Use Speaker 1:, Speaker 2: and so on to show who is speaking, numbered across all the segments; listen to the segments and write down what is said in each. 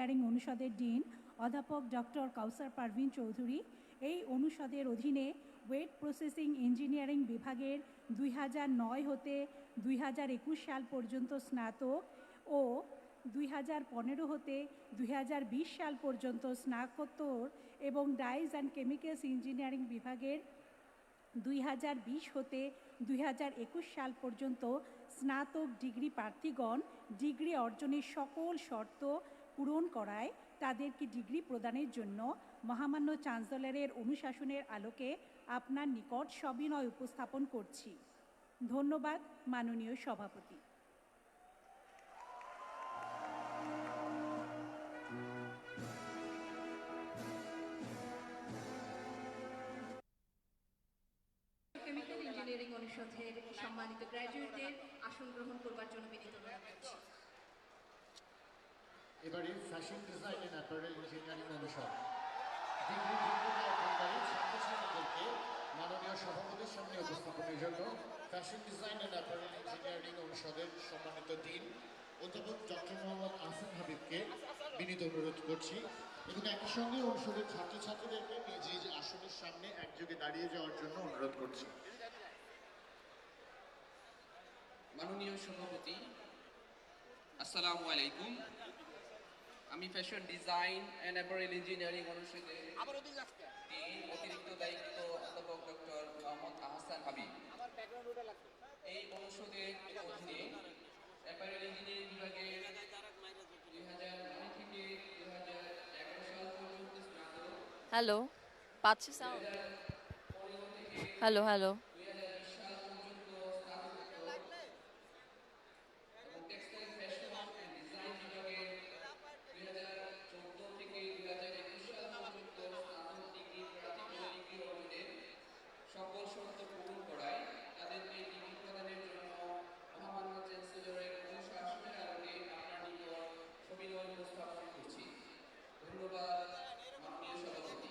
Speaker 1: Engineering অনুষদের dean অধ্যাপক doctor কাউসার পারভিন চৌধুরী, এই অনুষদের অধীনে ওয়েট প্রসেসিং ইঞ্জিনিয়ারিং বিভাগের 2009 হতে 2021 সাল পর্যন্ত স্নাতক ও 2015 হতে 2020 সাল পর্যন্ত স্নাতকোত্তর এবং ডাইস অ্যান্ড কেমিক্যালস ইঞ্জিনিয়ারিং বিভাগের 2020 হতে 2021 সাল পর্যন্ত স্নাতক ডিগ্রি প্রার্থীগণ ডিগ্রি অর্জনের সকল শর্ত পূরণ করায় তাদেরকে ডিগ্রি প্রদানের জন্য মহামান্য চ্যান্সেলরের অনুশাসনের আলোকে আপনার নিকট সবিনয় উপস্থাপন করছি। ধন্যবাদ মাননীয় সভাপতি।
Speaker 2: কেমিক্যাল ইঞ্জিনিয়ারিং অনুষদের সম্মানিত গ্র্যাজুয়েটদের আসন গ্রহণ করবার জন্য বিনীত অনুরোধ করছি।
Speaker 3: এবারে fashion design and apparel engineering অনুষদ ডিগ্রি যোগ্যতা অর্জনকারী ছাত্রছাত্রীদেরকে মাননীয় সভাপতির সামনে উপস্থাপনের জন্য fashion design and apparel engineering অনুষদের সম্মানিত ডিন অধ্যাপক ডক্টর মোহাম্মদ আহসান হাবিবকে বিনীত অনুরোধ করছি এবং একই সঙ্গে অনুষদের ছাত্রছাত্রীদেরকে নিজ নিজ আসনের সামনে একযোগে দাঁড়িয়ে যাওয়ার জন্য অনুরোধ করছি।
Speaker 4: মাননীয় সভাপতি, আসসালামু আলাইকুম। আমি fashion design and apparel engineering অনুষদের অতিরিক্ত দায়িত্ব অধ্যাপক ডক্টর মোহাম্মদ আহসান হাবিব এই অনুষদের অধীনে অ্যাপারেল ইঞ্জিনিয়ারিং বিভাগে 2009 থেকে 2011 সাল পর্যন্ত স্নাতক।
Speaker 5: হ্যালো, পাচ্ছি সাউন্ড? Hello hello.
Speaker 4: সকল শর্ত পূরণ করায় তাদেরকে ডিগ্রি প্রদানের জন্য মহামান্য চ্যান্সেলরের অনুশাসনের আলোকে আপনার নিকট সবিনয় উপস্থাপন করছি। ধন্যবাদ মাননীয় সভাপতি।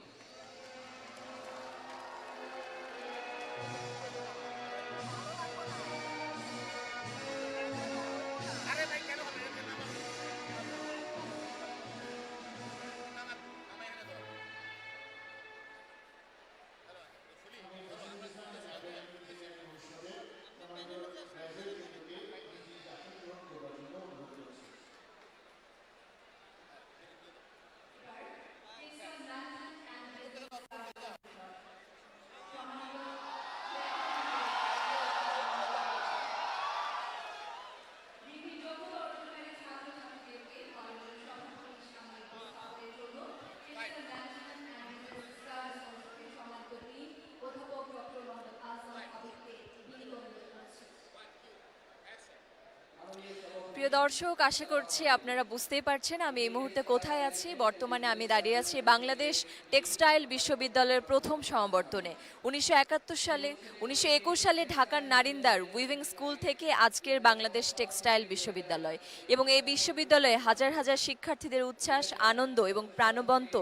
Speaker 5: প্রিয় দর্শক, আশা করছি আপনারা বুঝতেই পারছেন আমি এই মুহূর্তে কোথায় আছি। বর্তমানে আমি দাঁড়িয়ে আছি বাংলাদেশ টেক্সটাইল বিশ্ববিদ্যালয়ের প্রথম সমাবর্তনে। 1921 সালে ঢাকার নারিন্দার উইভিং স্কুল থেকে আজকের বাংলাদেশ টেক্সটাইল বিশ্ববিদ্যালয়, এবং এই বিশ্ববিদ্যালয়ে হাজার হাজার শিক্ষার্থীদের উচ্ছ্বাস, আনন্দ এবং প্রাণবন্ত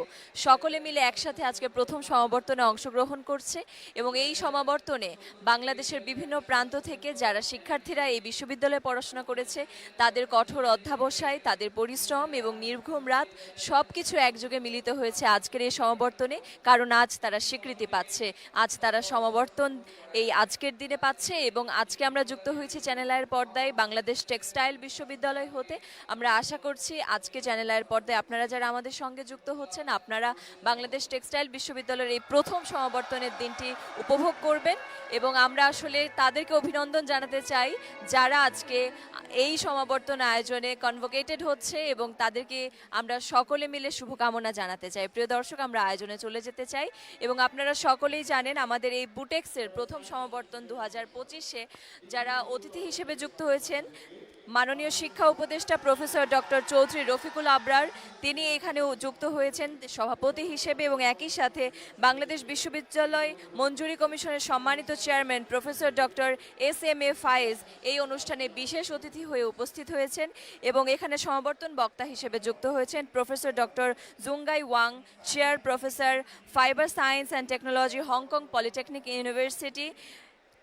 Speaker 5: সকলে মিলে একসাথে আজকে প্রথম সমাবর্তনে অংশগ্রহণ করছে। এবং এই সমাবর্তনে বাংলাদেশের বিভিন্ন প্রান্ত থেকে যারা শিক্ষার্থীরা এই বিশ্ববিদ্যালয়ে পড়াশোনা করেছে তাদের কঠোর অধ্যাবসায়, তাদের পরিশ্রম এবং নির্ঘুম রাত সব কিছু একযোগে মিলিত হয়েছে আজকের এই সমাবর্তনে। কারণ আজ তারা স্বীকৃতি পাচ্ছে, আজ তারা সমাবর্তন এই আজকের দিনে পাচ্ছে। এবং আজকে আমরা যুক্ত হয়েছি চ্যানেল আইয়ের পর্দায় বাংলাদেশ টেক্সটাইল বিশ্ববিদ্যালয় হতে। আমরা আশা করছি আজকে চ্যানেল আইয়ের পর্দায় আপনারা যারা আমাদের সঙ্গে যুক্ত হচ্ছেন, আপনারা বাংলাদেশ টেক্সটাইল বিশ্ববিদ্যালয়ের এই প্রথম সমাবর্তনের দিনটি উপভোগ করবেন। এবং আমরা আসলে তাদেরকে অভিনন্দন জানাতে চাই যারা আজকে এই সমাবর্তন আয়োজনে কনভোকেটেড হচ্ছে, এবং তাদেরকে আমরা সকলে মিলে শুভকামনা জানাতে চাই। প্রিয় দর্শক, আমরা আয়োজনে চলে যেতে চাই। এবং আপনারা সকলেই জানেন আমাদের এই বুটেক্সের প্রথম সমাবর্তন 2025-এ যারা অতিথি হিসেবে যুক্ত হয়েছেন, মাননীয় শিক্ষা উপদেষ্টা প্রফেসর ডক্টর চৌধুরী রফিকুল আবরার, তিনি এখানে যুক্ত হয়েছেন সভাপতি হিসেবে। এবং একই সাথে বাংলাদেশ বিশ্ববিদ্যালয় মঞ্জুরি কমিশনের সম্মানিত চেয়ারম্যান প্রফেসর ডক্টর এস.এম.এ. ফায়েজ এই অনুষ্ঠানে বিশেষ অতিথি হয়ে উপস্থিত হয়েছেন। এবং এখানে সমাবর্তন বক্তা হিসেবে যুক্ত হয়েছেন professor doctor Junggai Wang, chair professor fibre science and technology, Hong Kong polytechnic university,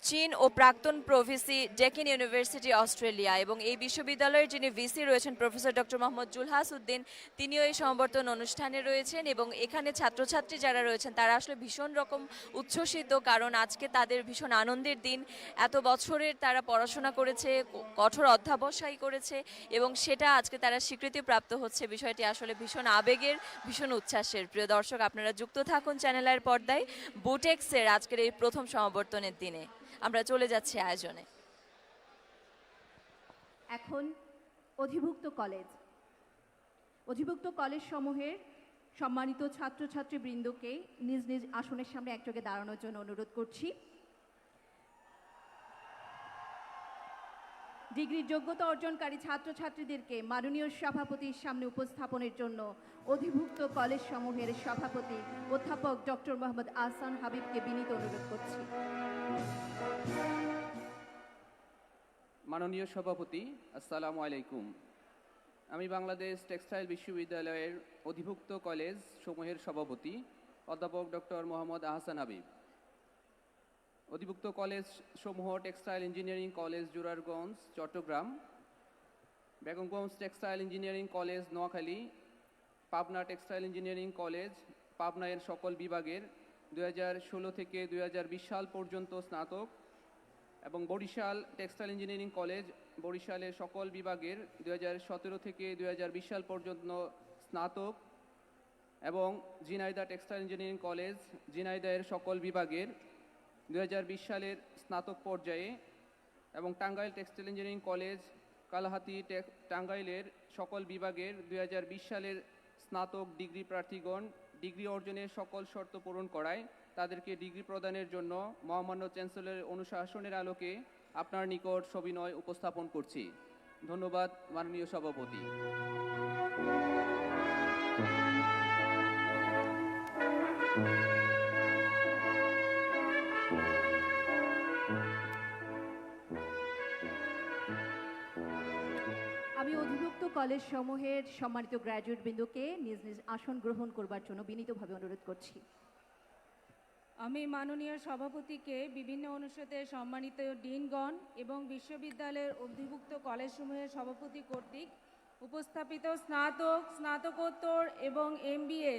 Speaker 5: চীন ও প্রাক্তন প্রভিসি ডেকিন ইউনিভার্সিটি অস্ট্রেলিয়া, এবং এই বিশ্ববিদ্যালয়ের যিনি ভিসি রয়েছেন প্রফেসর ডক্টর মোহাম্মদ জুলহাস উদ্দিন, তিনিও এই সমাবর্তন অনুষ্ঠানে রয়েছেন। এবং এখানে ছাত্রছাত্রী যারা রয়েছেন তারা আসলে ভীষণ রকম উচ্ছ্বসিত, কারণ আজকে তাদের ভীষণ আনন্দের দিন। এত বছরের তারা পড়াশোনা করেছে, কঠোর অধ্যাবসায় করেছে, এবং সেটা আজকে তারা স্বীকৃতি প্রাপ্ত হচ্ছে। বিষয়টি আসলে ভীষণ আবেগের, ভীষণ উচ্ছ্বাসের। প্রিয় দর্শক, আপনারা যুক্ত থাকুন চ্যানেলের পর্দায় বুটেক্সের আজকের এই প্রথম সমাবর্তনের দিনে। আমরা চলে যাচ্ছি আয়োজনে।
Speaker 2: এখন অধিভুক্ত কলেজ সমূহের সম্মানিত ছাত্রছাত্রী বৃন্দকে নিজ নিজ আসনের সামনে একযোগে দাঁড়ানোর জন্য অনুরোধ করছি। ডিগ্রির যোগ্যতা অর্জনকারী ছাত্রছাত্রীদেরকে মাননীয় সভাপতির সামনে উপস্থাপনের জন্য অধিভুক্ত কলেজ সমূহের সভাপতি অধ্যাপক ডক্টর মোহাম্মদ আহসান হাবিবকে বিনীত অনুরোধ করছি।
Speaker 4: মাননীয় সভাপতি, আসসালামু আলাইকুম। আমি বাংলাদেশ টেক্সটাইল বিশ্ববিদ্যালয়ের অধিভুক্ত কলেজ সমূহের সভাপতি অধ্যাপক ডক্টর মোহাম্মদ আহসান হাবিব। অধিভুক্ত কলেজ সমূহ textile engineering college Zorarganj Chittagong, Begumganj textile engineering college Noakhali, Pabna textile engineering college Pabna এর সকল বিভাগের 2016 থেকে 2020 সাল পর্যন্ত স্নাতক, এবং বরিশাল টেক্সটাইল ইঞ্জিনিয়ারিং কলেজ বরিশালের সকল বিভাগের 2017 থেকে 2020 সাল পর্যন্ত স্নাতক, এবং ঝিনাইদহ টেক্সটাইল ইঞ্জিনিয়ারিং কলেজ ঝিনাইদহের সকল বিভাগের 2020 সালের স্নাতক পর্যায়ে, এবং টাঙ্গাইল টেক্সটাইল ইঞ্জিনিয়ারিং কলেজ কালাহাতি টাঙ্গাইলের সকল বিভাগের 2020 সালের স্নাতক ডিগ্রি প্রার্থীগণ ডিগ্রি অর্জনের সকল শর্ত পূরণ করায় তাদেরকে ডিগ্রি প্রদানের জন্য মহামান্য চ্যান্সেলরের অনুশাসনের আলোকে আপনার নিকট সবিনয় উপস্থাপন করছি। ধন্যবাদ মাননীয় সভাপতি।
Speaker 2: আমি অধিভুক্ত কলেজ সমূহের সম্মানিত গ্র্যাজুয়েট বৃন্দকে নিজ নিজ আসন গ্রহণ করবার জন্য বিনীতভাবে অনুরোধ করছি।
Speaker 1: আমি মাননীয় সভাপতিকে বিভিন্ন অনুষদের সম্মানিত ডিনগণ এবং বিশ্ববিদ্যালয়ের অধিভুক্ত কলেজসমূহের সভাপতি কর্তৃক উপস্থাপিত স্নাতক, স্নাতকোত্তর এবং MBA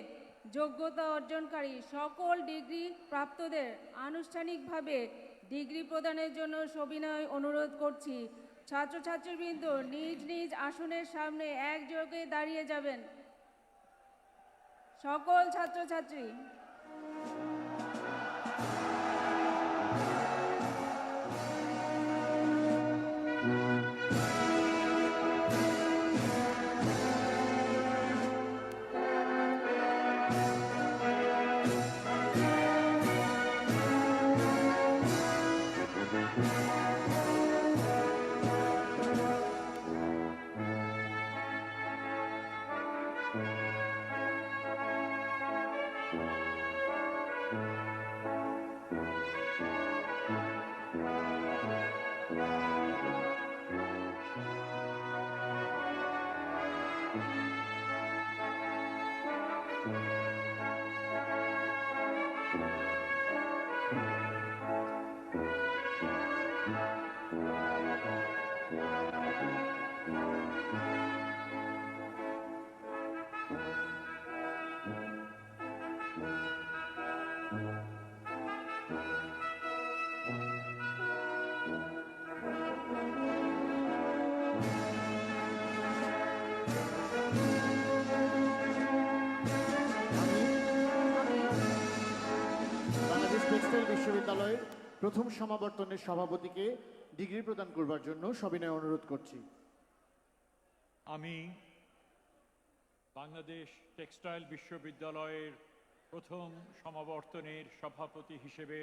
Speaker 1: যোগ্যতা অর্জনকারী সকল ডিগ্রি প্রাপ্তদের আনুষ্ঠানিকভাবে ডিগ্রি প্রদানের জন্য সবিনয় অনুরোধ করছি। ছাত্রছাত্রীবৃন্দ নিজ নিজ আসনের সামনে একযোগে দাঁড়িয়ে যাবেন। সকল ছাত্রছাত্রী।
Speaker 3: বাংলাদেশ টেক্সটাইল বিশ্ববিদ্যালয়ের প্রথম সমাবর্তনের সভাপতিকে ডিগ্রি প্রদান করবার জন্য সবিনয় অনুরোধ করছি।
Speaker 6: আমি বাংলাদেশ টেক্সটাইল বিশ্ববিদ্যালয়ের প্রথম সমাবর্তনের সভাপতি হিসেবে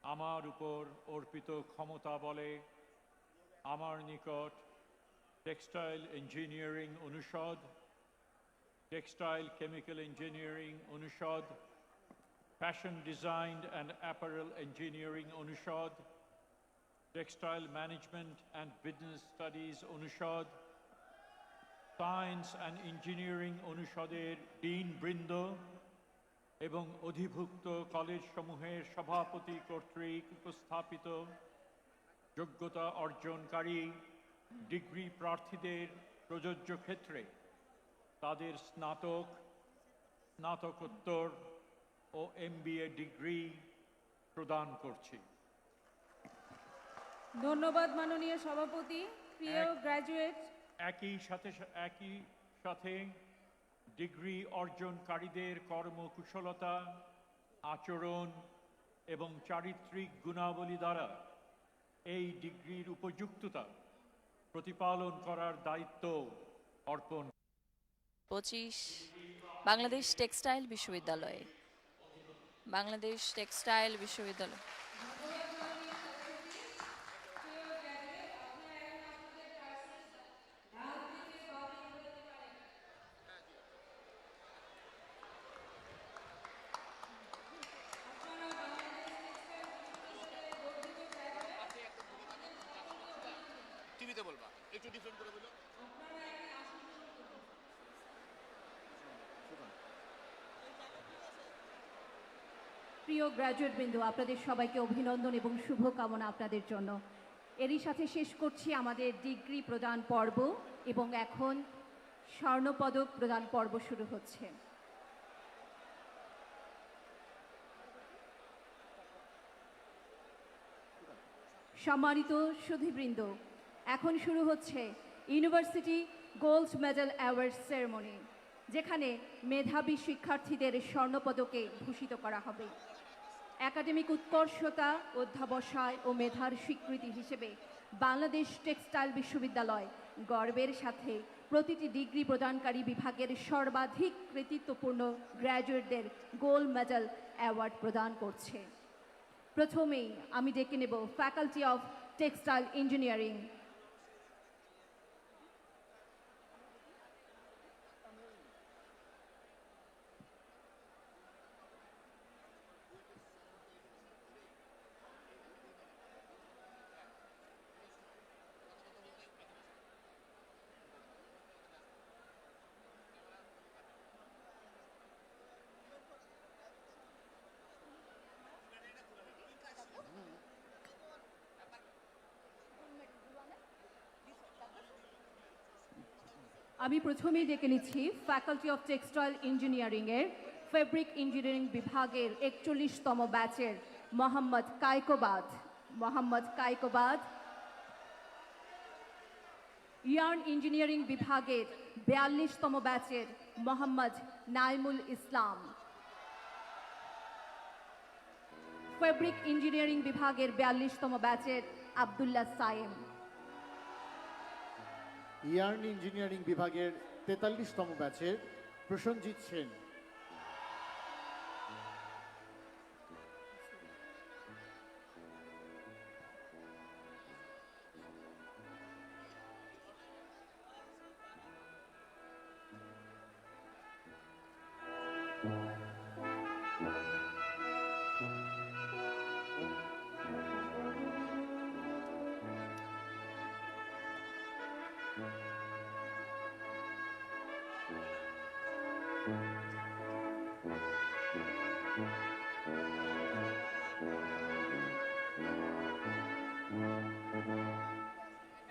Speaker 6: আমার উপর অর্পিত ক্ষমতা বলে আমার নিকট টেক্সটাইল ইঞ্জিনিয়ারিং অনুষদ, টেক্সটাইল কেমিক্যাল ইঞ্জিনিয়ারিং অনুষদ, fashion design and apparel engineering অনুষদ, textile management and business studies অনুষদ, সায়েন্স অ্যান্ড ইঞ্জিনিয়ারিং অনুষদের ডিন বৃন্দ, এবং অধিভুক্ত কলেজসমূহের সভাপতি কর্তৃক উপস্থাপিত যোগ্যতা অর্জনকারী ডিগ্রি প্রার্থীদের প্রযোজ্য ক্ষেত্রে তাদের স্নাতক, স্নাতকোত্তর ও MBA ডিগ্রি প্রদান করছি।
Speaker 7: ধন্যবাদ মাননীয় সভাপতি। প্রিয় গ্র্যাজুয়েট,
Speaker 6: একই সাথে ডিগ্রি অর্জনকারীদের কর্মকুশলতা, আচরণ এবং চারিত্রিক গুণাবলী দ্বারা এই ডিগ্রির উপযুক্ততা প্রতিপালন করার দায়িত্ব অর্পণ।
Speaker 5: 25 বাংলাদেশ টেক্সটাইল বিশ্ববিদ্যালয়। বাংলাদেশ টেক্সটাইল বিশ্ববিদ্যালয়।
Speaker 3: টিভিতে বলবা একটু ডিফারেন্ট করে বলো।
Speaker 2: প্রিয় গ্র্যাজুয়েট বিন্দু, আপনাদের সবাইকে অভিনন্দন এবং শুভকামনা আপনাদের জন্য। এরই সাথে শেষ করছি আমাদের ডিগ্রি প্রদান পর্ব এবং এখন স্বর্ণপদক প্রদান পর্ব শুরু হচ্ছে। সম্মানিত সুধীবৃন্দ, এখন শুরু হচ্ছে university gold medal award ceremony, যেখানে মেধাবী শিক্ষার্থীদের স্বর্ণপদকে ভূষিত করা হবে। একাডেমিক উৎকর্ষতা, অধ্যাবসায় ও মেধার স্বীকৃতি হিসেবে বাংলাদেশ টেক্সটাইল বিশ্ববিদ্যালয় গর্বের সাথে প্রতিটি ডিগ্রি প্রদানকারী বিভাগের সর্বাধিক কৃতিত্বপূর্ণ গ্র্যাজুয়েটদের গোল্ড মেডেল অ্যাওয়ার্ড প্রদান করছে। প্রথমেই আমি ডেকে নেব ফ্যাকাল্টি অফ টেক্সটাইল ইঞ্জিনিয়ারিং। আমি প্রথমেই ডেকে নিচ্ছি ফ্যাকাল্টি অফ টেক্সটাইল ইঞ্জিনিয়ারিংয়ের ফেব্রিক ইঞ্জিনিয়ারিং বিভাগের 41তম ব্যাচের মোহাম্মদ কায়কোবাদ। ইয়ার্ন ইঞ্জিনিয়ারিং বিভাগের 42তম ব্যাচের মোহাম্মদ নাইমুল ইসলাম। ফেব্রিক ইঞ্জিনিয়ারিং বিভাগের 42তম ব্যাচের আব্দুল্লাহ সায়েম।
Speaker 3: ইয়ার্ন ইঞ্জিনিয়ারিং বিভাগের 43তম ব্যাচের প্রসেনজিৎ সেন।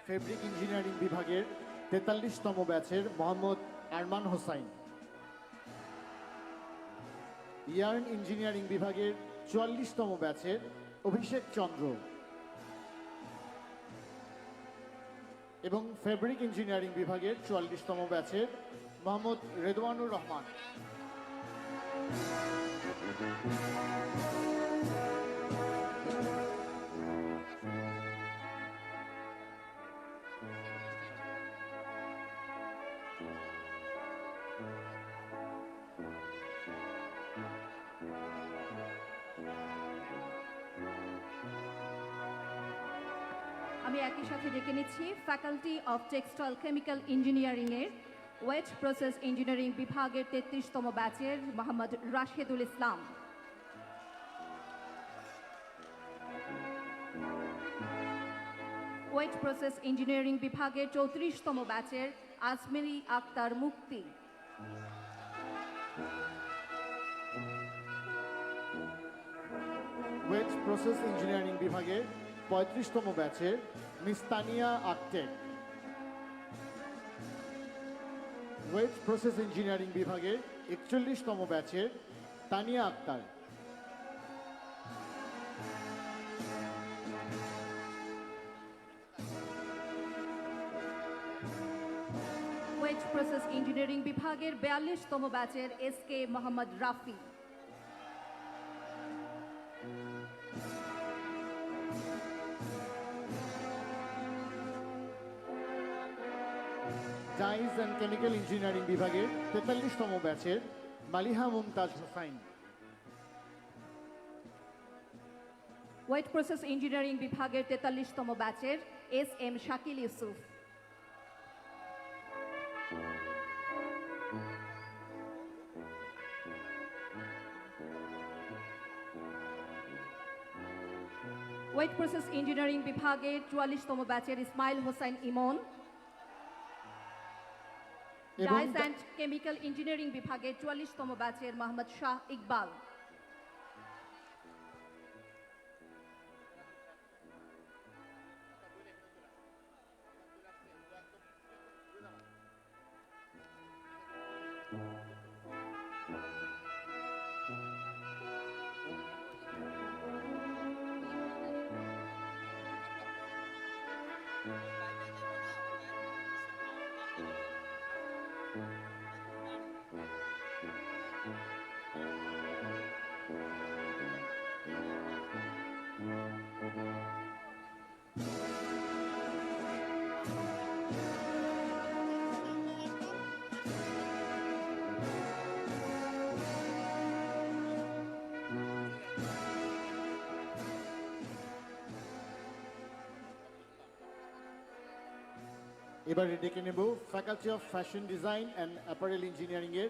Speaker 3: ফেব্রিক ইঞ্জিনিয়ারিং বিভাগের 43তম ব্যাচের মোহাম্মদ আরমান হোসাইন। ইয়ার্ন ইঞ্জিনিয়ারিং বিভাগের 44তম ব্যাচের অভিষেক চন্দ্র এবং ফেব্রিক ইঞ্জিনিয়ারিং বিভাগের 44তম ব্যাচের মোহাম্মদ রেদওয়ানুর রহমান।
Speaker 2: আমি একই সাথে ডেকে নিচ্ছি ফ্যাকাল্টি অফ টেক্সটাইল কেমিক্যাল ইঞ্জিনিয়ারিংয়ের ওয়েট প্রসেস ইঞ্জিনিয়ারিং বিভাগের 33তম ব্যাচের Mohammad Rashedul Islam. Wait process engineering বিভাগের 34তম ব্যাচের আজমেরি আক্তার মুক্তি।
Speaker 3: ওয়েজ প্রসেস ইঞ্জিনিয়ারিং বিভাগের 35তম ব্যাচের miss Tania Akter. Wet process engineering বিভাগের 41তম ব্যাচের Tania Akter.
Speaker 2: Wet process engineering বিভাগের 42তম ব্যাচের SK Mohammad Rafi.
Speaker 3: Dyes and chemical engineering বিভাগের 43তম ব্যাচের Maliha Mumtaz Hossain.
Speaker 2: Wet process engineering বিভাগের 43তম ব্যাচের SM Shakil Yusuf. Wet process engineering বিভাগের 44তম ব্যাচের ইসমাইল হোসেন ইমন।
Speaker 3: এবং
Speaker 2: ডাইস অ্যান্ড কেমিক্যাল ইঞ্জিনিয়ারিং বিভাগের 44তম ব্যাচের মোহাম্মদ শাহ ইকবাল।
Speaker 3: এবারে ডেকে নেব faculty of fashion design and apparel engineering এর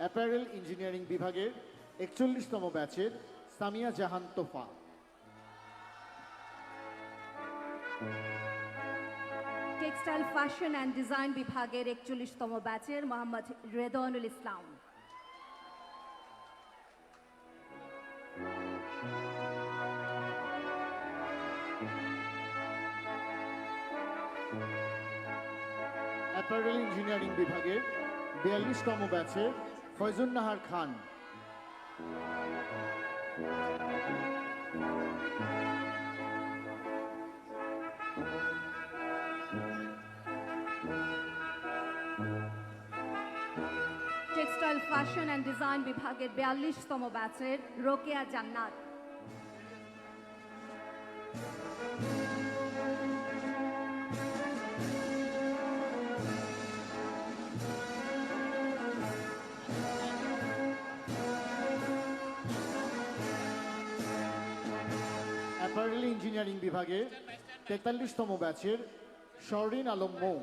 Speaker 3: অ্যাপারেল ইঞ্জিনিয়ারিং বিভাগের 41তম ব্যাচের সামিয়া জাহান তোফা।
Speaker 2: টেক্সটাইল ফ্যাশন অ্যান্ড ডিজাইন বিভাগের 41তম ব্যাচের মোহাম্মদ রেদওয়ানুল ইসলাম।
Speaker 3: অ্যাপারেল ইঞ্জিনিয়ারিং বিভাগের 42তম ব্যাচের ফয়জুন নাহার খান।
Speaker 2: টেক্সটাইল ফ্যাশন অ্যান্ড ডিজাইন বিভাগের 42তম ব্যাচের রোকেয়া জান্নাত।
Speaker 3: অ্যাপারেল ইঞ্জিনিয়ারিং বিভাগের 43তম ব্যাচের শরিন আলম মৌ।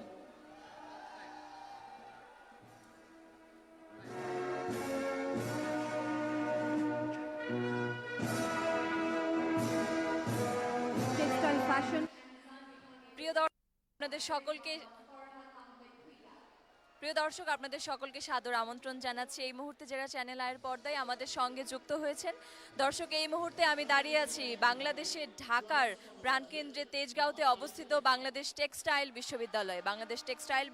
Speaker 2: টেক্সটাইল ফ্যাশন
Speaker 5: প্রিয় দর্শক আপনাদের সকলকে সাদর আমন্ত্রণ জানাচ্ছি। এই মুহূর্তে যারা চ্যানেল আয়ের পর্দায় আমাদের সঙ্গে যুক্ত হয়েছেন, দর্শক এই মুহূর্তে আমি দাঁড়িয়ে আছি বাংলাদেশের ঢাকার প্রাণকেন্দ্রে তেজগাঁওতে অবস্থিত বাংলাদেশ টেক্সটাইল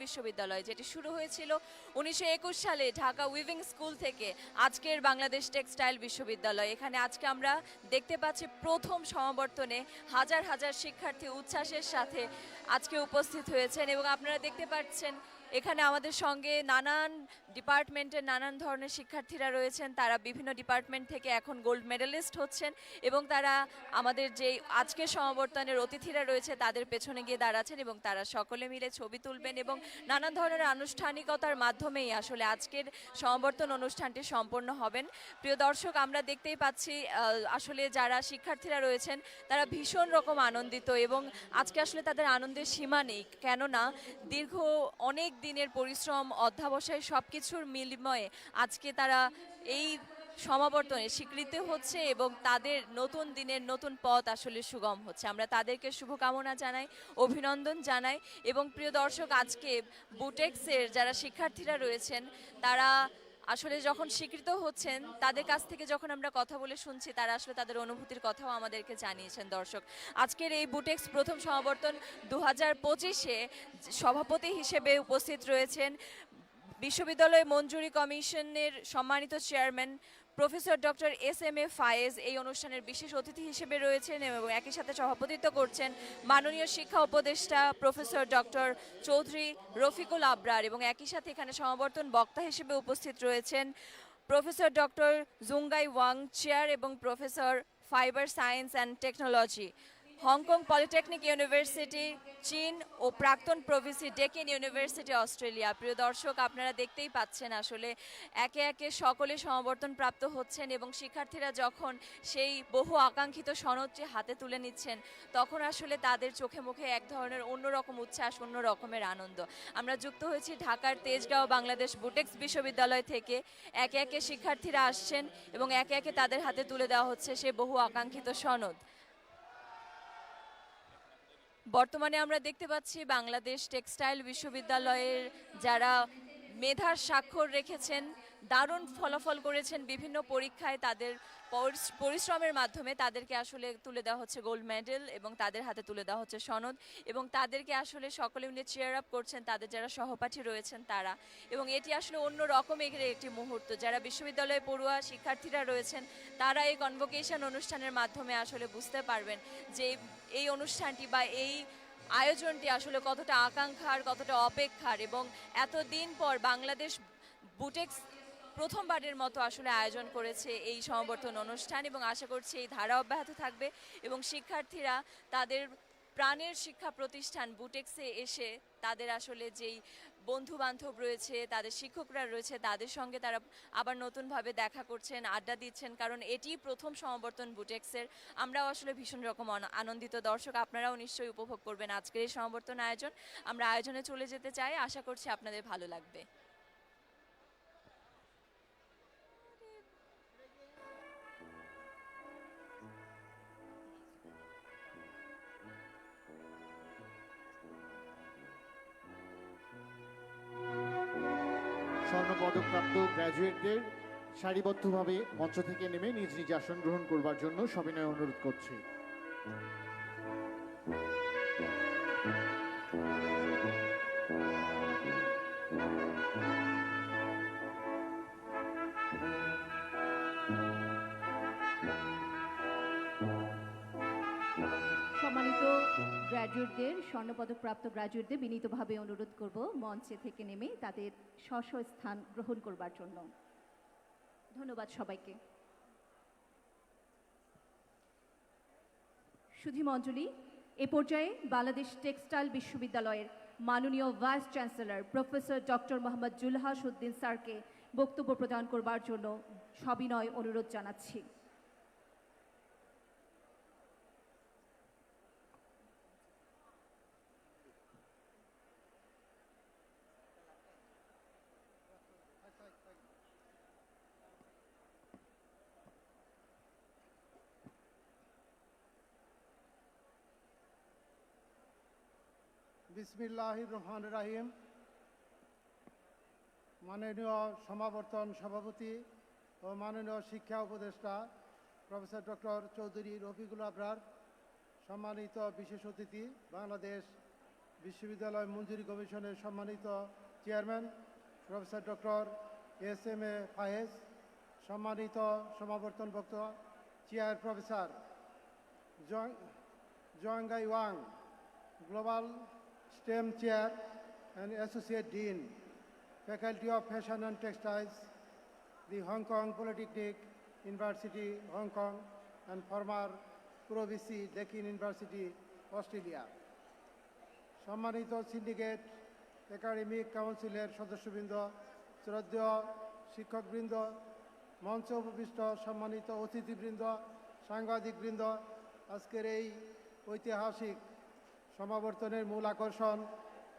Speaker 5: বিশ্ববিদ্যালয়, যেটি শুরু হয়েছিল 1921 সালে ঢাকা উইভিং স্কুল থেকে আজকের বাংলাদেশ টেক্সটাইল বিশ্ববিদ্যালয়। এখানে আজকে আমরা দেখতে পাচ্ছি প্রথম সমাবর্তনে হাজার হাজার শিক্ষার্থী উচ্ছ্বাসের সাথে আজকে উপস্থিত হয়েছেন এবং আপনারা দেখতে পাচ্ছেন এখানে আমাদের সঙ্গে নানান ডিপার্টমেন্টের নানান ধরনের শিক্ষার্থীরা রয়েছেন। তারা বিভিন্ন ডিপার্টমেন্ট থেকে এখন গোল্ড মেডেলিস্ট হচ্ছেন এবং তারা আমাদের যে আজকের সমাবর্তনের অতিথিরা রয়েছে তাদের পেছনে গিয়ে দাঁড়াচ্ছেন এবং তারা সকলে মিলে ছবি তুলবেন এবং নানান ধরনের আনুষ্ঠানিকতার মাধ্যমেই আসলে আজকের সমাবর্তন অনুষ্ঠানটি সম্পন্ন হবেন। প্রিয় দর্শক, আমরা দেখতেই পাচ্ছি আসলে যারা শিক্ষার্থীরা রয়েছেন তারা ভীষণ রকম আনন্দিত এবং আজকে আসলে তাদের আনন্দের সীমা নেই, কেননা দীর্ঘ অনেক দিনের পরিশ্রম অধ্যাবসায় সব কিছুর বিনিময়ে আজকে তারা এই সমাবর্তনে স্বীকৃতি হচ্ছে এবং তাদের নতুন দিনের নতুন পথ আসলে সুগম হচ্ছে। আমরা তাদেরকে শুভকামনা জানাই, অভিনন্দন জানাই এবং প্রিয় দর্শক, আজকে বুটেক্সের যারা শিক্ষার্থীরা রয়েছেন তারা আসলে যখন স্বীকৃত হচ্ছেন তাদের কাছ থেকে যখন আমরা কথা বলে শুনছি, তারা আসলে তাদের অনুভূতির কথাও আমাদেরকে জানিয়েছেন। দর্শক, আজকের এই বুটেক্স প্রথম সমাবর্তন 2025-এ সভাপতি হিসেবে উপস্থিত রয়েছেন বিশ্ববিদ্যালয় মঞ্জুরি কমিশনের সম্মানিত চেয়ারম্যান প্রফেসর ডক্টর এস.এম.এ. ফায়েজ। এই অনুষ্ঠানের বিশেষ অতিথি হিসেবে রয়েছেন এবং একই সাথে সভাপতিত্ব করছেন মাননীয় শিক্ষা উপদেষ্টা প্রফেসর ডক্টর চৌধুরী রফিকুল আবরার, এবং একই সাথে এখানে সমাবর্তন বক্তা হিসেবে উপস্থিত রয়েছেন professor doctor Junggai Wang, chair এবং professor fibre science and technology, Hong Kong polytechnic university চীন ও প্রাক্তন প্রভিসি ডেকেন ইউনিভার্সিটি অস্ট্রেলিয়া। প্রিয় দর্শক, আপনারা দেখতেই পাচ্ছেন আসলে একে একে সকলে সমাবর্তন প্রাপ্ত হচ্ছেন এবং শিক্ষার্থীরা যখন সেই বহু আকাঙ্ক্ষিত সনদটি হাতে তুলে নিচ্ছেন, তখন আসলে তাদের চোখে মুখে এক ধরনের অন্যরকম উচ্ছ্বাস, অন্য রকমের আনন্দ। আমরা যুক্ত হয়েছি ঢাকার তেজগাঁও বাংলাদেশ বুটেক্স বিশ্ববিদ্যালয় থেকে। একে একে শিক্ষার্থীরা আসছেন এবং একে একে তাদের হাতে তুলে দেওয়া হচ্ছে সেই বহু আকাঙ্ক্ষিত সনদ। বর্তমানে আমরা দেখতে পাচ্ছি বাংলাদেশ টেক্সটাইল বিশ্ববিদ্যালয়ের যারা মেধার স্বাক্ষর রেখেছেন, দারুণ ফলাফল করেছেন বিভিন্ন পরীক্ষায়, তাদের পরিশ্রমের মাধ্যমে তাদেরকে আসলে তুলে দেওয়া হচ্ছে গোল্ড মেডেল এবং তাদের হাতে তুলে দেওয়া হচ্ছে সনদ, এবং তাদেরকে আসলে সকলে মিলে চেয়ার আপ করছেন তাদের যারা সহপাঠী রয়েছেন তারা। এবং এটি আসলে অন্য রকমের একটি মুহূর্ত। যারা বিশ্ববিদ্যালয়ে পড়ুয়া শিক্ষার্থীরা রয়েছেন তারা এই কনভোকেশন অনুষ্ঠানের মাধ্যমে আসলে বুঝতে পারবেন যে এই অনুষ্ঠানটি বা এই আয়োজনটি আসলে কতটা আকাঙ্ক্ষার, কতটা অপেক্ষার, এবং এতদিন পর বাংলাদেশ বুটেক্স প্রথমবারের মতো আসলে আয়োজন করেছে এই সমাবর্তন অনুষ্ঠান, এবং আশা করছি এই ধারা অব্যাহত থাকবে এবং শিক্ষার্থীরা তাদের প্রাণের শিক্ষা প্রতিষ্ঠান বুটেক্সে এসে তাদের আসলে যেই বন্ধু বান্ধব রয়েছে, তাদের শিক্ষকরা রয়েছে, তাদের সঙ্গে তারা আবার নতুনভাবে দেখা করছেন, আড্ডা দিচ্ছেন, কারণ এটি প্রথম সমাবর্তন বুটেক্সের। আমরাও আসলে ভীষণ রকম আনন্দিত। দর্শক, আপনারাও নিশ্চয়ই উপভোগ করবেন আজকের এই সমাবর্তন আয়োজন। আমরা আয়োজনে চলে যেতে চাই, আশা করছি আপনাদের ভালো লাগবে।
Speaker 3: স্বর্ণপদকপ্রাপ্ত গ্র্যাজুয়েটদের সারিবদ্ধভাবে মঞ্চ থেকে নেমে নিজ নিজ আসন গ্রহণ করবার জন্য সবিনয় অনুরোধ করছি।
Speaker 2: সম্মানিত গ্র্যাজুয়েটদের, স্বর্ণপদকপ্রাপ্ত গ্র্যাজুয়েটদের বিনীতভাবে অনুরোধ করব মঞ্চে থেকে নেমে তাদের স্ব স্থান গ্রহণ করবার জন্য। ধন্যবাদ সবাইকে। সুধীমণ্ডলী, এ পর্যায়ে বাংলাদেশ টেক্সটাইল বিশ্ববিদ্যালয়ের মাননীয় vice chancellor professor doctor Mohammad Julhas Uddin স্যারকে বক্তব্য প্রদান করবার জন্য সবিনয় অনুরোধ জানাচ্ছি।
Speaker 8: বিসমিল্লাহির রহমানির রহিম। মাননীয় সমাবর্তন সভাপতি ও মাননীয় শিক্ষা উপদেষ্টা প্রফেসর ডক্টর চৌধুরী রফিকুল আবরার, সম্মানিত বিশেষ অতিথি বাংলাদেশ বিশ্ববিদ্যালয় মঞ্জুরি কমিশনের সম্মানিত chairman professor doctor S M A. Faiz, সম্মানিত সমাবর্তন বক্তা chair professor Joyngai Wang, global STEM Chair and Associate Dean, Faculty of Fashion and Textiles, the Hong Kong Polytechnic University, Hong Kong, and former Provici Deakin University, Australia. সম্মানিত syndicate academic কাউন্সিলের সদস্যবৃন্দ, শ্রদ্ধেয় শিক্ষকবৃন্দ, মঞ্চে উপবিষ্ট সম্মানিত অতিথিবৃন্দ, সাংবাদিকবৃন্দ, আজকের এই ঐতিহাসিক সমাবর্তনের মূল আকর্ষণ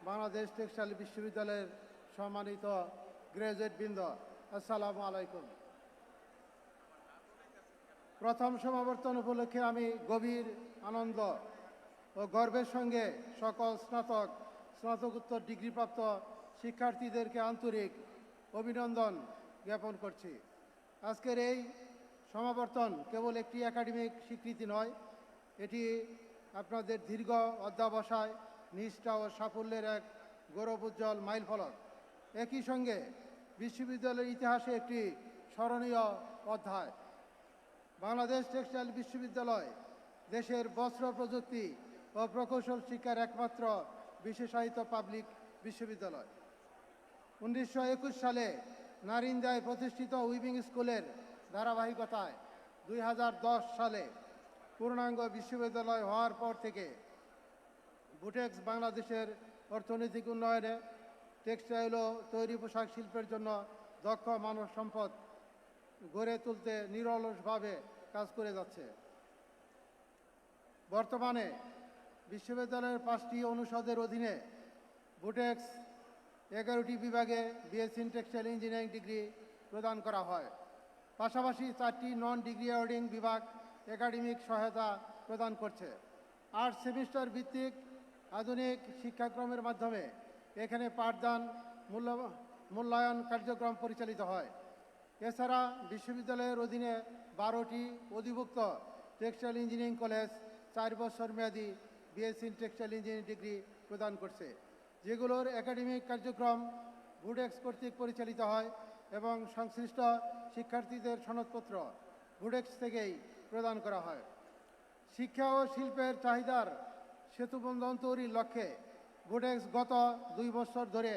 Speaker 8: বাংলাদেশ টেক্সটাইল বিশ্ববিদ্যালয়ের সম্মানিত গ্র্যাজুয়েটবৃন্দ, আসসালামু আলাইকুম। প্রথম সমাবর্তন উপলক্ষে আমি গভীর আনন্দ ও গর্বের সঙ্গে সকল স্নাতকোত্তর ডিগ্রিপ্রাপ্ত শিক্ষার্থীদেরকে আন্তরিক অভিনন্দন জ্ঞাপন করছি। আজকের এই সমাবর্তন কেবল একটি একাডেমিক স্বীকৃতি নয়, এটি আপনাদের দীর্ঘ অধ্যবসায়, নিষ্ঠা ও সাফল্যের এক গৌরবোজ্জ্বল মাইলফলক। একই সঙ্গে বিশ্ববিদ্যালয়ের ইতিহাসে একটি স্মরণীয় অধ্যায়। বাংলাদেশ টেক্সটাইল বিশ্ববিদ্যালয় দেশের বস্ত্র প্রযুক্তি ও প্রকৌশল শিক্ষার একমাত্র বিশেষায়িত পাবলিক বিশ্ববিদ্যালয়। 1921 সালে নারিন্দায় প্রতিষ্ঠিত উইভিং স্কুলের ধারাবাহিকতায় 2010 সালে পূর্ণাঙ্গ বিশ্ববিদ্যালয় হওয়ার পর থেকে বুটেক্স বাংলাদেশের অর্থনৈতিক উন্নয়নে, টেক্সটাইল ও তৈরি পোশাক শিল্পের জন্য দক্ষ মানব সম্পদ গড়ে তুলতে নিরলসভাবে কাজ করে যাচ্ছে। বর্তমানে বিশ্ববিদ্যালয়ের 5টি অনুষদের অধীনে বুটেক্স 11টি বিভাগে BSc in textile engineering degree প্রদান করা হয়। পাশাপাশি 4টি নন ডিগ্রি অ্যাওয়ার্ডিং বিভাগ একাডেমিক সহায়তা প্রদান করছে। 8 সেমিস্টার ভিত্তিক আধুনিক শিক্ষাক্রমের মাধ্যমে এখানে পাঠদান মূল্যায়ন কার্যক্রম পরিচালিত হয়। এছাড়া বিশ্ববিদ্যালয়ের অধীনে 12টি অধিভুক্ত টেক্সটাইল ইঞ্জিনিয়ারিং কলেজ 4 বছর মেয়াদী BSc in textile engineering degree প্রদান করছে, যেগুলোর একাডেমিক কার্যক্রম বুটেক্স কর্তৃক পরিচালিত হয় এবং সংশ্লিষ্ট শিক্ষার্থীদের সনদপত্র বুটেক্স থেকেই প্রদান করা হয়। শিক্ষা ও শিল্পের চাহিদার সেতুবন্ধন তৈরির লক্ষ্যে বুটেক্স গত 2 বছর ধরে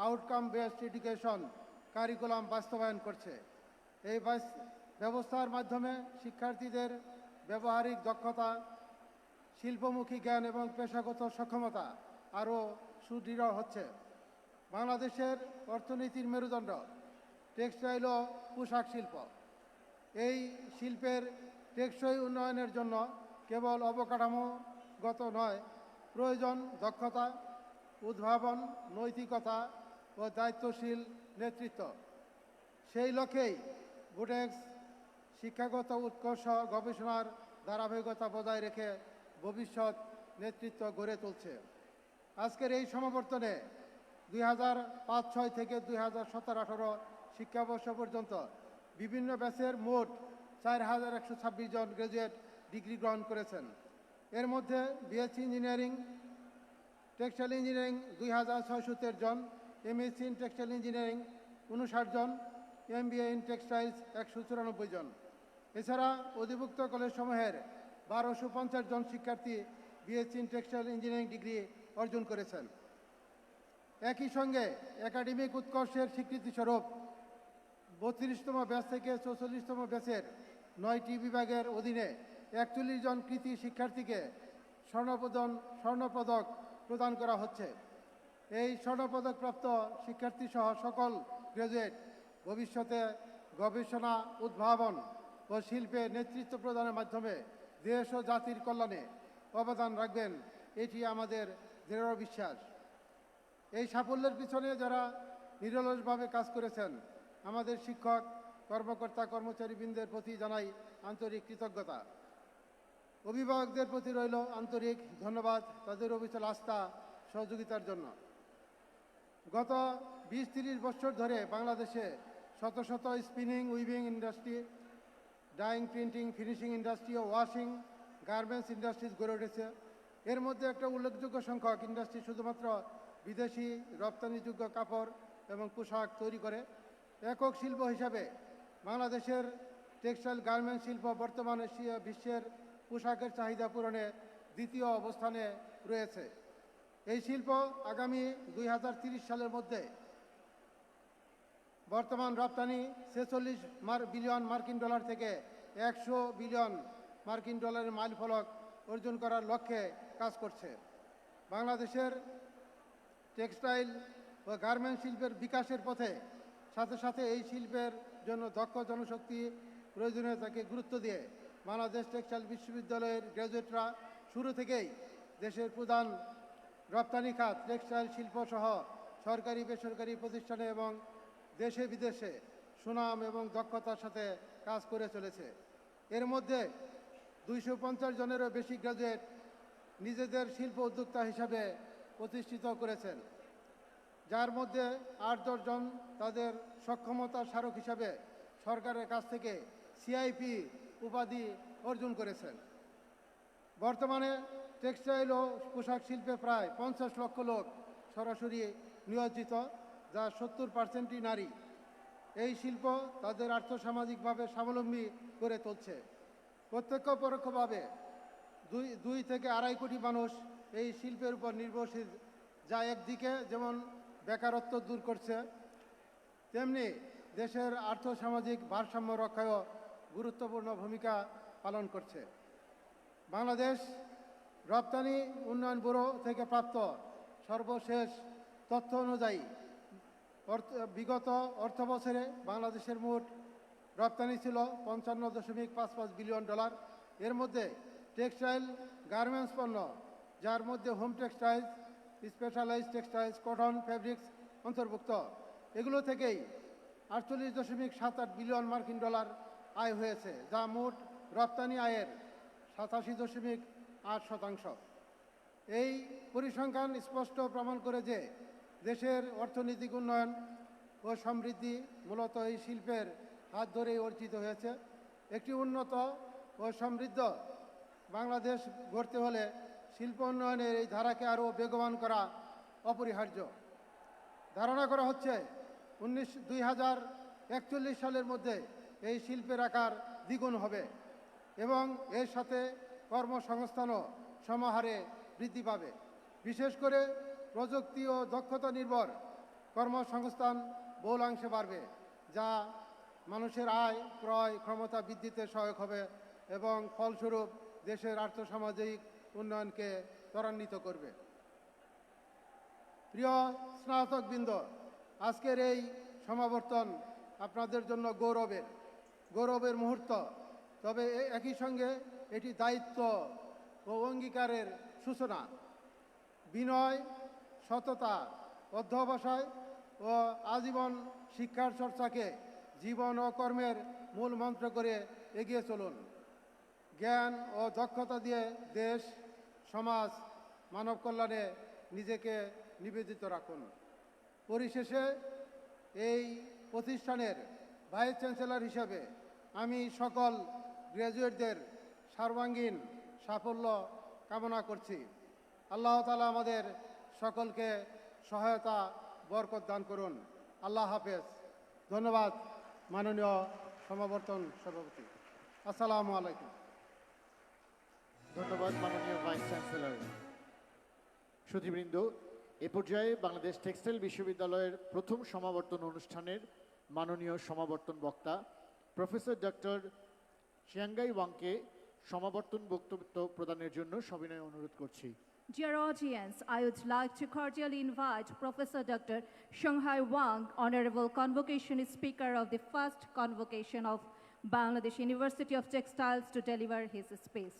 Speaker 8: আউটকাম বেসড এডুকেশন কারিকুলাম বাস্তবায়ন করছে। এই ব্যবস্থার মাধ্যমে শিক্ষার্থীদের ব্যবহারিক দক্ষতা, শিল্পমুখী জ্ঞান এবং পেশাগত সক্ষমতা আরও সুদৃঢ় হচ্ছে। বাংলাদেশের অর্থনীতির মেরুদণ্ড টেক্সটাইল ও পোশাক শিল্প। এই শিল্পের টেকসই উন্নয়নের জন্য কেবল অবকাঠামোগত নয়, প্রয়োজন দক্ষতা, উদ্ভাবন, নৈতিকতা ও দায়িত্বশীল নেতৃত্ব। সেই লক্ষ্যেই বুটেক্স শিক্ষাগত উৎকর্ষ, গবেষণার ধারাবাহিকতা বজায় রেখে ভবিষ্যৎ নেতৃত্ব গড়ে তুলছে। আজকের এই সমাবর্তনে 2005-06 থেকে 2017-18 শিক্ষাবর্ষ পর্যন্ত বিভিন্ন ব্যাচের মোট 4126 জন গ্র্যাজুয়েট ডিগ্রি গ্রহণ করেছেন। এর মধ্যে বিএসসি ইঞ্জিনিয়ারিং টেক্সটাইল ইঞ্জিনিয়ারিং 2613 জন, এমএসসি ইন টেক্সটাইল ইঞ্জিনিয়ারিং 59 জন, এমবিএ ইন টেক্সটাইলস 194 জন। এছাড়া অধিভুক্ত কলেজসমূহের 1250 জন শিক্ষার্থী BSc in textile engineering degree অর্জন করেছেন। একই সঙ্গে একাডেমিক উৎকর্ষের স্বীকৃতিস্বরূপ 32তম ব্যাচ থেকে 44তম ব্যাচের 9টি বিভাগের অধীনে 41 জন কৃতি শিক্ষার্থীকে স্বর্ণপদক প্রদান করা হচ্ছে। এই স্বর্ণপদকপ্রাপ্ত শিক্ষার্থীসহ সকল গ্র্যাজুয়েট ভবিষ্যতে গবেষণা, উদ্ভাবন ও শিল্পে নেতৃত্ব প্রদানের মাধ্যমে দেশ ও জাতির কল্যাণে অবদান রাখবেন, এটি আমাদের দৃঢ় বিশ্বাস। এই সাফল্যের পিছনে যারা নিরলসভাবে কাজ করেছেন, আমাদের শিক্ষক, কর্মকর্তা, কর্মচারীবৃন্দের প্রতি জানাই আন্তরিক কৃতজ্ঞতা। অভিভাবকদের প্রতি রইল আন্তরিক ধন্যবাদ তাদের অবিচল আস্থা, সহযোগিতার জন্য। গত 20-30 বছর ধরে বাংলাদেশে শত শত spinning, weaving industry, dyeing, printing, finishing industry ও ওয়াশিং, গার্মেন্টস ইন্ডাস্ট্রিজ গড়ে উঠেছে। এর মধ্যে একটা উল্লেখযোগ্য সংখ্যক ইন্ডাস্ট্রি শুধুমাত্র বিদেশি রপ্তানিযোগ্য কাপড় এবং পোশাক তৈরি করে। একক শিল্প হিসাবে বাংলাদেশের টেক্সটাইল গার্মেন্টস শিল্প বর্তমানে বিশ্বের পোশাকের চাহিদা পূরণে দ্বিতীয় অবস্থানে রয়েছে। এই শিল্প আগামী 2030 সালের মধ্যে বর্তমান রপ্তানি 46 বিলিয়ন মার্কিন ডলার থেকে 100 বিলিয়ন মার্কিন ডলারের মাইলফলক অর্জন করার লক্ষ্যে কাজ করছে। বাংলাদেশের টেক্সটাইল ও গার্মেন্টস শিল্পের বিকাশের পথে সাথে সাথে এই শিল্পের জন্য দক্ষ জনশক্তি প্রয়োজনীয়তাকে গুরুত্ব দিয়ে বাংলাদেশ টেক্সটাইল বিশ্ববিদ্যালয়ের গ্র্যাজুয়েটরা শুরু থেকেই দেশের প্রধান রপ্তানি খাত টেক্সটাইল শিল্প সহ সরকারি, বেসরকারি প্রতিষ্ঠানে এবং দেশে বিদেশে সুনাম এবং দক্ষতার সাথে কাজ করে চলেছে। এর মধ্যে 250 জনেরও বেশি গ্র্যাজুয়েট নিজেদের শিল্প উদ্যোক্তা হিসাবে প্রতিষ্ঠিত করেছেন, যার মধ্যে 8-10 জন তাদের সক্ষমতার স্মারক হিসাবে সরকারের কাছ থেকে সিআইপি উপাধি অর্জন করেছেন। বর্তমানে টেক্সটাইল ও পোশাক শিল্পে প্রায় 50 লক্ষ লোক সরাসরি নিয়োজিত, যা 70%ই নারী। এই শিল্প তাদের আর্থসামাজিকভাবে স্বাবলম্বী করে তুলছে। প্রত্যক্ষ পরোক্ষভাবে 2 থেকে 2.5 কোটি মানুষ এই শিল্পের উপর নির্ভরশীল, যা একদিকে যেমন বেকারত্ব দূর করছে, তেমনি দেশের আর্থসামাজিক ভারসাম্য রক্ষায়ও গুরুত্বপূর্ণ ভূমিকা পালন করছে। বাংলাদেশ রপ্তানি উন্নয়ন ব্যুরো থেকে প্রাপ্ত সর্বশেষ তথ্য অনুযায়ী বিগত অর্থবছরে বাংলাদেশের মোট রপ্তানি ছিল $55.55 বিলিয়ন। এর মধ্যে টেক্সটাইল, গার্মেন্টস পণ্য, যার মধ্যে home textiles, specialized textiles, cotton, fabrics অন্তর্ভুক্ত, এগুলো থেকেই $48.78 বিলিয়ন মার্কিন আয় হয়েছে, যা মোট রপ্তানি আয়ের 87.8%। এই পরিসংখ্যান স্পষ্ট প্রমাণ করে যে দেশের অর্থনৈতিক উন্নয়ন ও সমৃদ্ধি মূলত এই শিল্পের হাত ধরেই অর্জিত হয়েছে। একটি উন্নত ও সমৃদ্ধ বাংলাদেশ গড়তে হলে শিল্প উন্নয়নের এই ধারাকে আরও বেগবান করা অপরিহার্য। ধারণা করা হচ্ছে 2041 সালের মধ্যে এই শিল্পের আকার দ্বিগুণ হবে এবং এর সাথে কর্মসংস্থানও সমাহারে বৃদ্ধি পাবে। বিশেষ করে প্রযুক্তি ও দক্ষতা নির্ভর কর্মসংস্থান বহুলাংশে বাড়বে, যা মানুষের আয় ক্রয় ক্ষমতা বৃদ্ধিতে সহায়ক হবে এবং ফলস্বরূপ দেশের আর্থসামাজিক উন্নয়নকে ত্বরান্বিত করবে। প্রিয় স্নাতকবৃন্দ, আজকের এই সমাবর্তন আপনাদের জন্য গৌরবের মুহূর্ত। তবে একই সঙ্গে এটি দায়িত্ব ও অঙ্গীকারের সূচনা। বিনয়, সততা, অধ্যবসায় ও আজীবন শিক্ষার চর্চাকে জীবন ও কর্মের মূল মন্ত্র করে এগিয়ে চলুন। জ্ঞান ও দক্ষতা দিয়ে দেশ, সমাজ, মানব কল্যাণে নিজেকে নিবেদিত রাখুন। পরিশেষে এই প্রতিষ্ঠানের ভাইস চ্যান্সেলর হিসেবে আমি সকল গ্র্যাজুয়েটদের সর্বাঙ্গীন সাফল্য কামনা করছি। আল্লাহ তাআলা আমাদের সকলকে সহায়তা বরকত দান করুন। আল্লাহ হাফেজ। ধন্যবাদ মাননীয় সমাবর্তন সভাপতি। আসসালামু আলাইকুম।
Speaker 3: ধন্যবাদ মাননীয় ভাইস চ্যান্সেলর। সুধীবৃন্দ, এ পর্যায়ে বাংলাদেশ টেক্সটাইল বিশ্ববিদ্যালয়ের প্রথম সমাবর্তন অনুষ্ঠানের মাননীয় সমাবর্তন বক্তা প্রফেসর ডক্টর শিয়াঙ্গাই ওয়াংকে সমাবর্তন বক্তব্য প্রদানের জন্য সবিনয়ে অনুরোধ করছি।
Speaker 2: Dear audience, I would like to cordially invite Professor Dr. Shanghai Wang, Honorable Convocation Speaker of the first convocation of Bangladesh University of Textiles, to deliver his speech.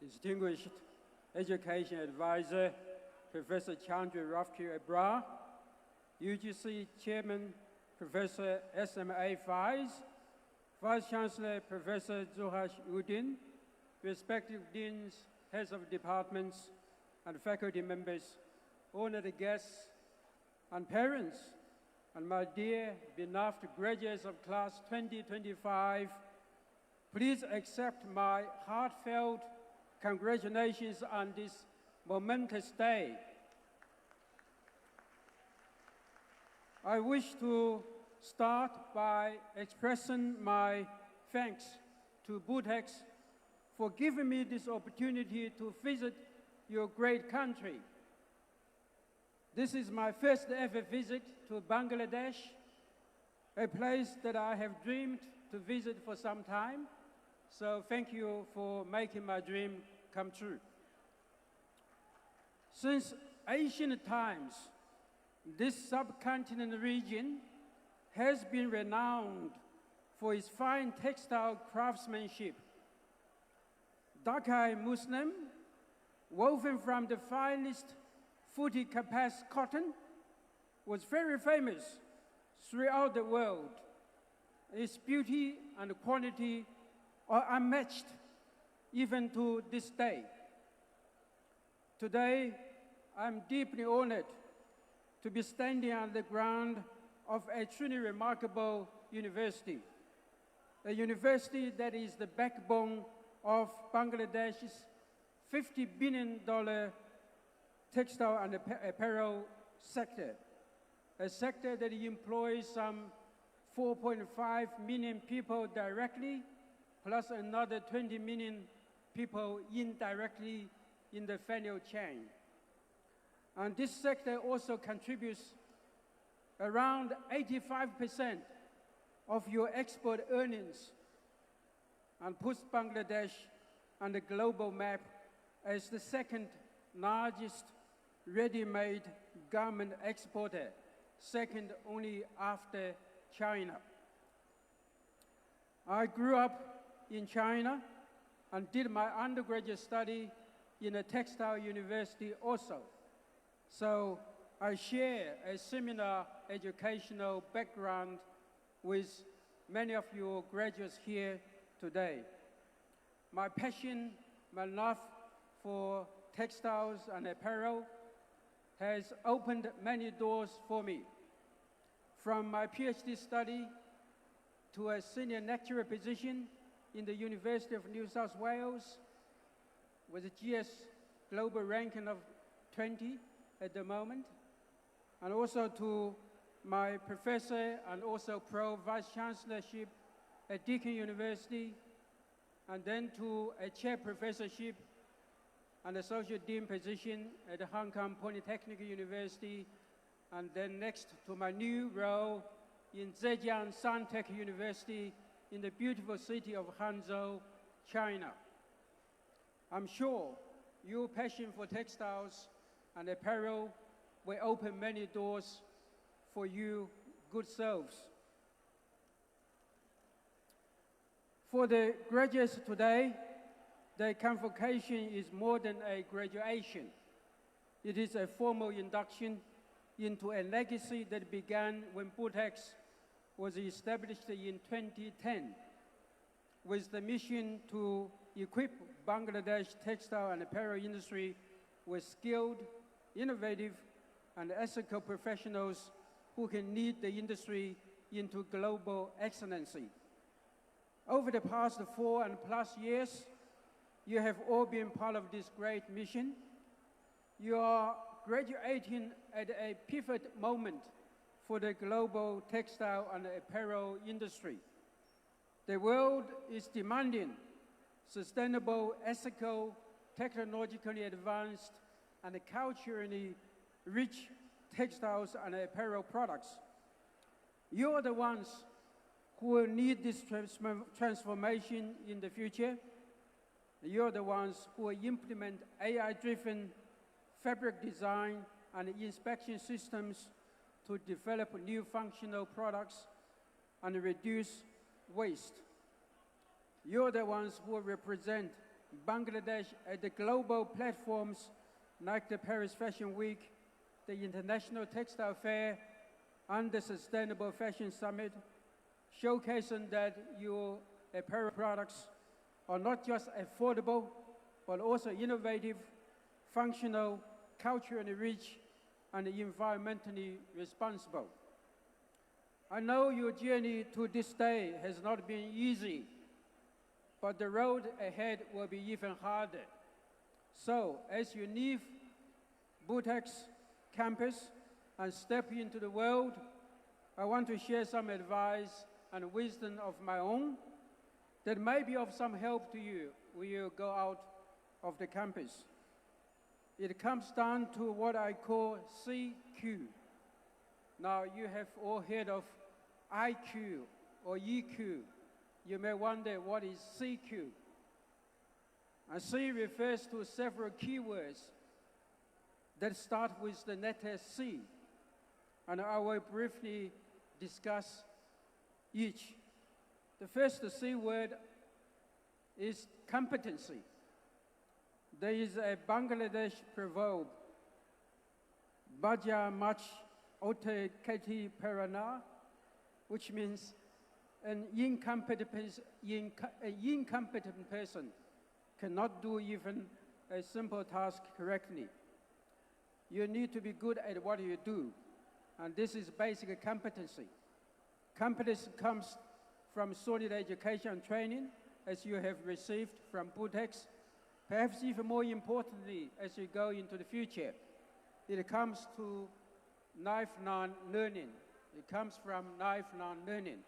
Speaker 9: Distinguished Education Advisor, Professor Chandra Rafki Abra, UGC Chairman, Professor SMA Faiz, Vice Chancellor, Professor Zuhash Udin, respective deans, heads of departments, and faculty members, honored guests, and parents, and my dear beloved graduates of class 2025, please accept my heartfelt congratulations on this momentous day. I wish to start by expressing my thanks to Butex for giving me this opportunity to visit your great country. This is my first ever visit to Bangladesh, a place that I have dreamed to visit for some time. So thank you for making my dream come true. Since ancient times, this subcontinent region has been renowned for its fine textile craftsmanship. Dakai Muslim, woven from the finest Futi Kapas cotton, was very famous throughout the world. Its beauty and quality or unmatched even to this day. Today, I'm deeply honored to be standing on the ground of a truly remarkable university, a university that is the backbone of Bangladesh's $50 billion textile and apparel sector, a sector that employs some 4.5 million people directly, plus another 20 million people indirectly in the value chain. And this sector also contributes around 85% of your export earnings and puts Bangladesh on the global map as the second largest ready-made garment exporter, second only after China. I grew up in China and did my undergraduate study in a textile university also. So I share a similar educational background with many of you graduates here today. My passion, my love for textiles and apparel has opened many doors for me. From my PhD study to a senior lecturer position in the University of New South Wales with a GS global ranking of 20 at the moment, and also to my professor and also pro-vice chancellorship at Deakin University, and then to a chair professorship and associate dean position at the Hong Kong Polytechnic University, and then next to my new role in Zhejiang Scientech University in the beautiful city of Hangzhou, China. I'm sure your passion for textiles and apparel will open many doors for you good selves. For the graduates today, the convocation is more than a graduation. It is a formal induction into a legacy that began when Butex was established in 2010 with the mission to equip Bangladesh textile and apparel industry with skilled, innovative, and ethical professionals who can lead the industry into global excellency. Over the past 4+ years, you have all been part of this great mission. You are graduating at a pivot moment for the global textile and apparel industry. The world is demanding sustainable, ethical, technologically advanced, and culturally rich textiles and apparel products. You are the ones who will need this transformation in the future. You're the ones who will implement AI-driven fabric design and inspection systems to develop new functional products and reduce waste. You're the ones who will represent Bangladesh at the global platforms like the Paris Fashion Week, the International Textile Fair, and the Sustainable Fashion Summit, showcasing that your apparel products are not just affordable, but also innovative, functional, culturally rich, and environmentally responsible. I know your journey to this day has not been easy, but the road ahead will be even harder. So, as you leave Butex campus and step into the world, I want to share some advice and wisdom of my own that may be of some help to you when you go out of the campus. It comes down to what I call CQ. Now, you have all heard of IQ or EQ. You may wonder what is CQ. And C refers to several keywords that start with the letter C, and I will briefly discuss each. The first C word is competency. There is a Bangladesh proverb, Baja Mach Ote Kati Parana, which means an incompetent person cannot do even a simple task correctly. You need to be good at what you do, and this is basic competency. Competence comes from solid education and training, as you have received from Butex. Perhaps even more importantly, as you go into the future, it comes to lifelong learning. It comes from lifelong learning.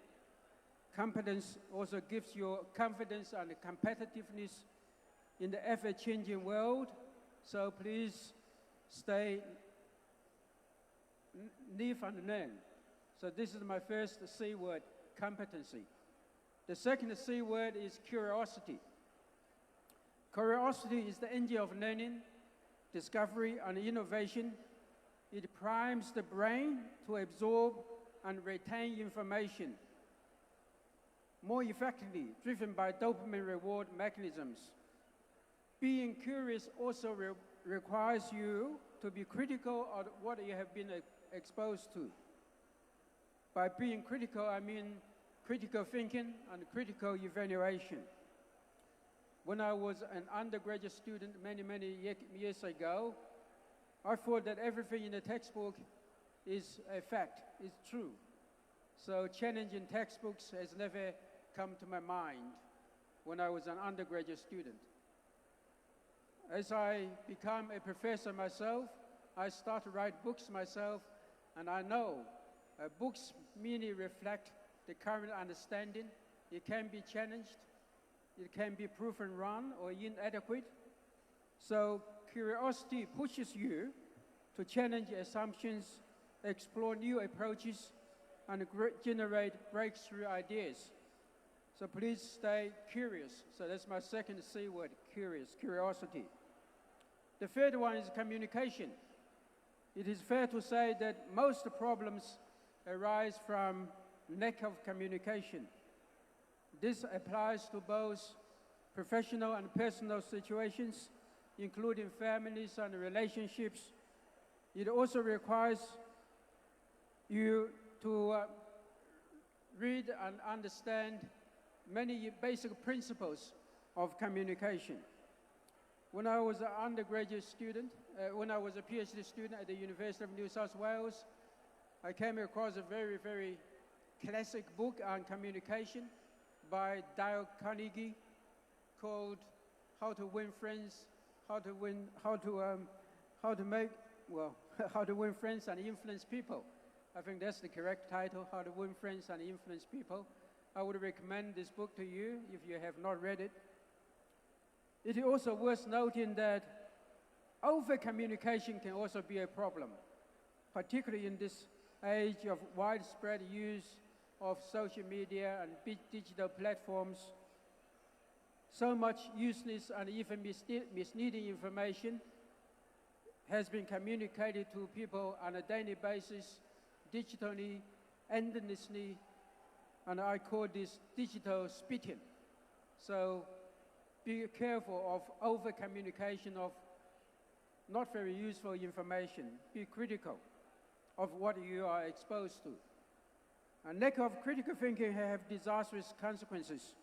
Speaker 9: Competence also gives you confidence and competitiveness in the ever-changing world. So please live and learn. So this is my first C word, competency. The second C word is curiosity. Curiosity is the engine of learning, discovery, and innovation. It primes the brain to absorb and retain information more effectively, driven by dopamine reward mechanisms. Being curious also requires you to be critical of what you have been exposed to. By being critical, I mean critical thinking and critical evaluation. When I was an undergraduate student many years ago, I thought that everything in the textbook is a fact, is true. So challenging textbooks has never come to my mind when I was an undergraduate student. As I become a professor myself, I start to write books myself, and I know books merely reflect the current understanding. It can be challenged, it can be proven wrong or inadequate. So curiosity pushes you to challenge assumptions, explore new approaches, and generate breakthrough ideas. So please stay curious. So that's my second C word, curiosity. The third one is communication. It is fair to say that most problems arise from lack of communication. This applies to both professional and personal situations, including families and relationships. It also requires you to read and understand many basic principles of communication. When I was an undergraduate student, when I was a PhD student at the University of New South Wales, I came across a very classic book on communication by Dale Carnegie called How to Win Friends, How to Win Friends and Influence People. I think that's the correct title, How to Win Friends and Influence People. I would recommend this book to you if you have not read it. It is also worth noting that over-communication can also be a problem, particularly in this age of widespread use of social media and big digital platforms. So much useless and even misleading information has been communicated to people on a daily basis, digitally, endlessly, and I call this digital spitting. So be careful of over-communication of not very useful information. Be critical of what you are exposed to. And lack of critical thinking have disastrous consequences.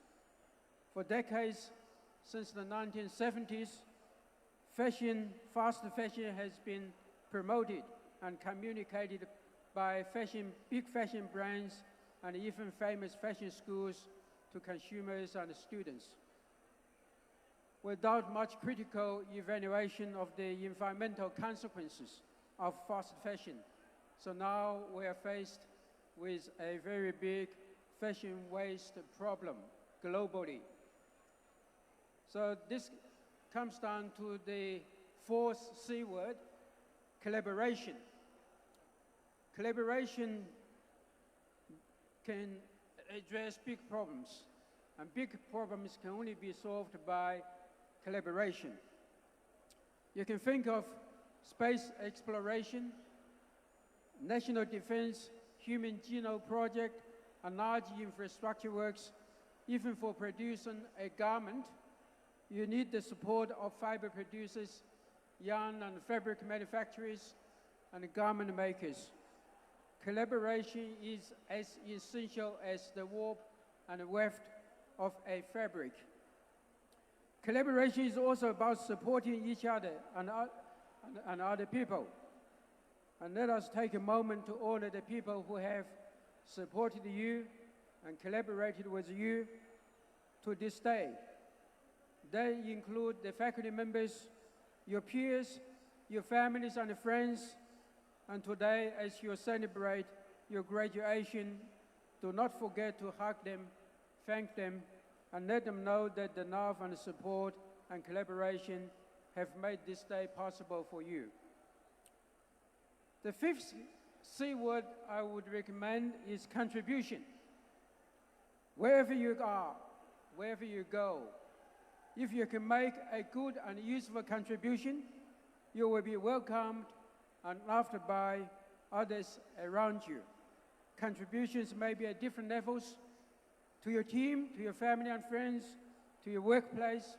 Speaker 9: For decades, since the 1970s, fast fashion has been promoted and communicated by big fashion brands and even famous fashion schools to consumers and students, without much critical evaluation of the environmental consequences of fast fashion. So now we are faced with a very big fashion waste problem globally. So this comes down to the fourth C word, collaboration. Collaboration can address big problems, and big problems can only be solved by collaboration. You can think of space exploration, national defense, human genome project, and large infrastructure works. Even for producing a garment, you need the support of fiber producers, yarn and fabric manufacturers, and garment makers. Collaboration is as essential as the war and a weft of a fabric. Collaboration is also about supporting each other and other people. And let us take a moment to honor the people who have supported you and collaborated with you to this day. They include the faculty members, your peers, your families and friends. And today, as you celebrate your graduation, do not forget to hug them, thank them, and let them know that the love and support and collaboration have made this day possible for you. The fifth C word I would recommend is contribution. Wherever you are, wherever you go, if you can make a good and useful contribution, you will be welcomed and loved by others around you. Contributions may be at different levels, to your team, to your family and friends, to your workplace,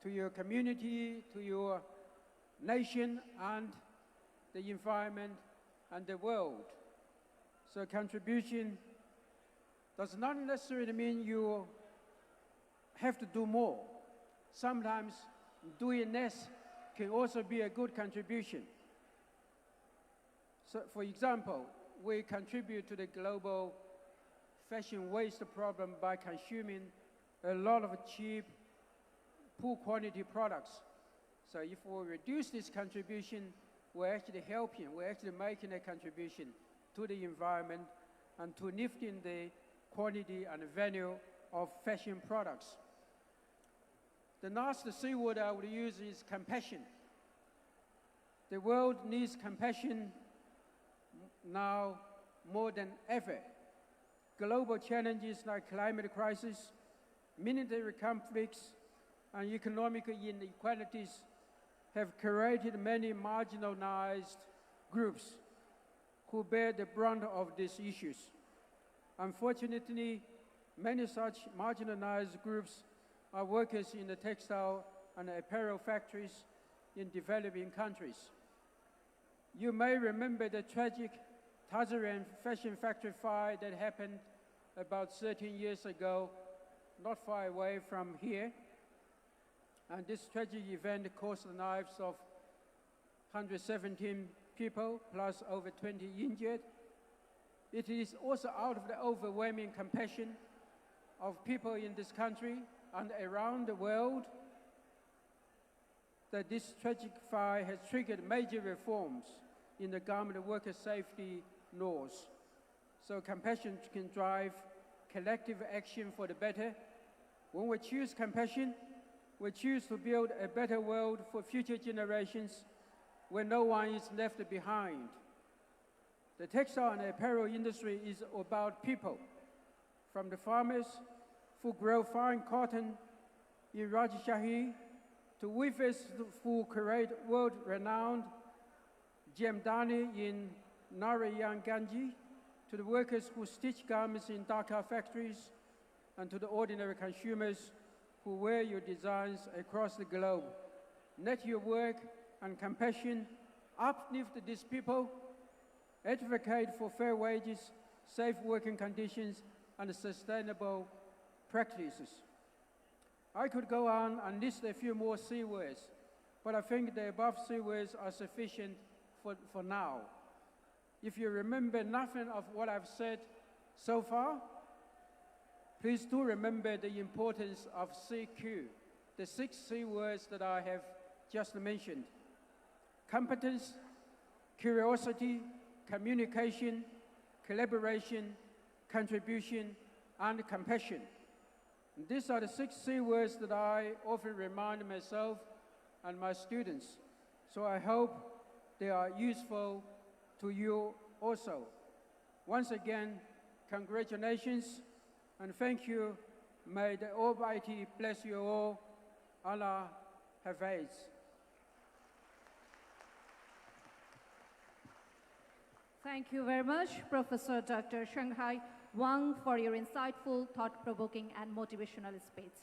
Speaker 9: to your community, to your nation and the environment and the world. So contribution does not necessarily mean you have to do more. Sometimes doing less can also be a good contribution. So for example, we contribute to the global fashion waste problem by consuming a lot of cheap, poor quality products. So if we reduce this contribution, we're actually helping, we're actually making a contribution to the environment and to lifting the quality and value of fashion products. The last C word I would use is compassion. The world needs compassion now more than ever. Global challenges like climate crisis, military conflicts, and economic inequalities have created many marginalized groups who bear the brunt of these issues. Unfortunately, many such marginalized groups are workers in the textile and apparel factories in developing countries. You may remember the tragic Tazaran fashion factory fire that happened about 13 years ago, not far away from here. And this tragic event cost the lives of 117 people, plus over 20 injured. It is also out of the overwhelming compassion of people in this country and around the world that this tragic fire has triggered major reforms in the garment worker safety laws. So compassion can drive collective action for the better. When we choose compassion, we choose to build a better world for future generations where no one is left behind. The textile and apparel industry is about people, from the farmers who grow fine cotton in Rajshahi to weavers who create world-renowned Jamdani in Narayanganji, to the workers who stitch garments in Dhaka factories, and to the ordinary consumers who wear your designs across the globe. Let your work and compassion uplift these people, advocate for fair wages, safe working conditions, and sustainable practices. I could go on and list a few more C words, but I think the above C words are sufficient for now. If you remember nothing of what I've said so far, please do remember the importance of CQ, the 6 C words that I have just mentioned. Competence, curiosity, communication, collaboration, contribution, and compassion. These are the 6 C words that I often remind myself and my students. So I hope they are useful to you also. Once again, congratulations and thank you. May the Almighty bless you all. Allah Hafiz.
Speaker 2: Thank you very much, Professor Dr. Shanghai Wang, for your insightful, thought-provoking, and motivational speech.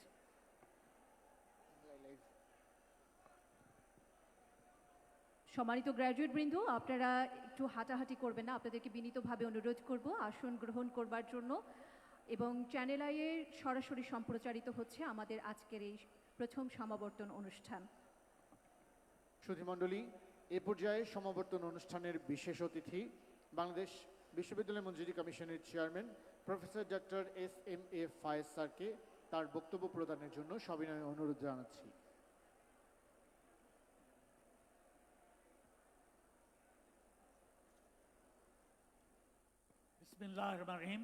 Speaker 2: সম্মানিত graduate বৃন্দ, আপনারা একটু হাঁটাহাঁটি করবেন না, আপনাদেরকে বিনীতভাবে অনুরোধ করব আসন গ্রহণ করবার জন্য। এবং চ্যানেল আইয়ের সরাসরি সম্প্রচারিত হচ্ছে আমাদের আজকের এই প্রথম সমাবর্তন অনুষ্ঠান।
Speaker 3: সুধীমণ্ডলী, এ পর্যায়ে সমাবর্তন অনুষ্ঠানের বিশেষ অতিথি বাংলাদেশ বিশ্ববিদ্যালয় মঞ্জুরি কমিশনের চেয়ারম্যান প্রফেসর ডক্টর এস.এম.এ. ফায়েজ স্যারকে তার বক্তব্য প্রদানের জন্য সবিনয়ে অনুরোধ জানাচ্ছি।
Speaker 10: বিসমিল্লাহির রহমানির রহিম।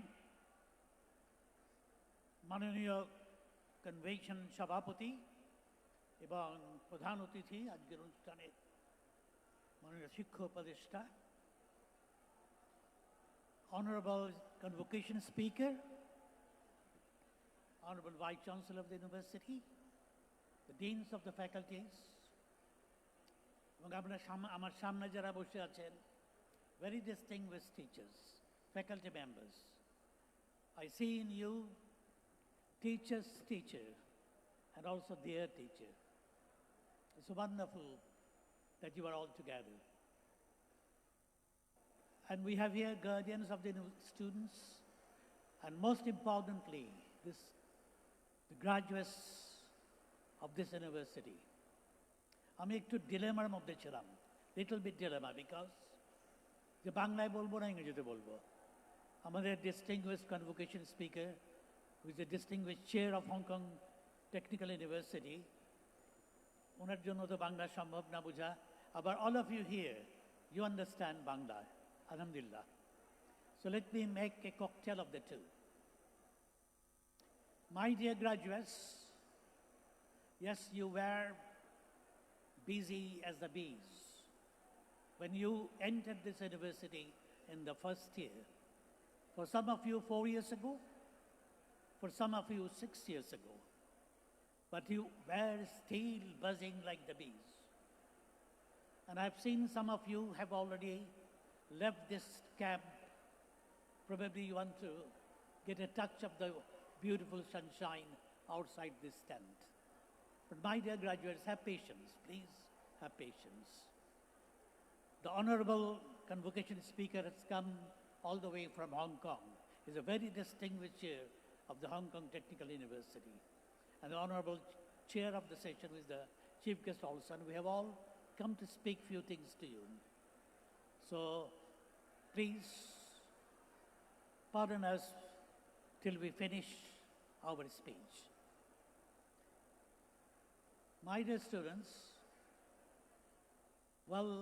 Speaker 10: মাননীয় কনভেনশন সভাপতি এবং প্রধান অতিথি আজকের অনুষ্ঠানের মাননীয় শিক্ষা উপদেষ্টা, Honorable Convocation Speaker, Honorable Vice Chancellor of the University, the Deans of the Faculties, এবং আমার সামনে যারা বসে আছেন, very distinguished teachers, faculty members. I see in you teacher's teacher and also their teacher. It's wonderful that you are all together. And we have here guardians of the students, and most importantly, the graduates of this university. আমি একটু ডিলেমার মধ্যে ছিলাম, little bit dilemma, because যে বাংলায় বলবো না ইংরেজিতে বলবো। আমাদের distinguished convocation speaker, who is the distinguished chair of Hong Kong Technical University, ওনার জন্য তো বাংলা সম্ভব না বোঝা। আবার all of you here, you understand Bangla, alhamdulillah. So let me make a cocktail of the two. My dear graduates, yes, you were busy as the bees when you entered this university in the first year. For some of you 4 years ago, for some of you 6 years ago, but you were still buzzing like the bees. And I've seen some of you have already left this camp. Probably you want to get a touch of the beautiful sunshine outside this tent. But my dear graduates, have patience, please have patience. The Honorable Convocation Speaker has come all the way from Hong Kong. He's a very distinguished chair of the Hong Kong Technical University. And the Honorable Chair of the session is the Chief Guest also. And we have all come to speak few things to you. So please pardon us till we finish our speech. My dear students, well,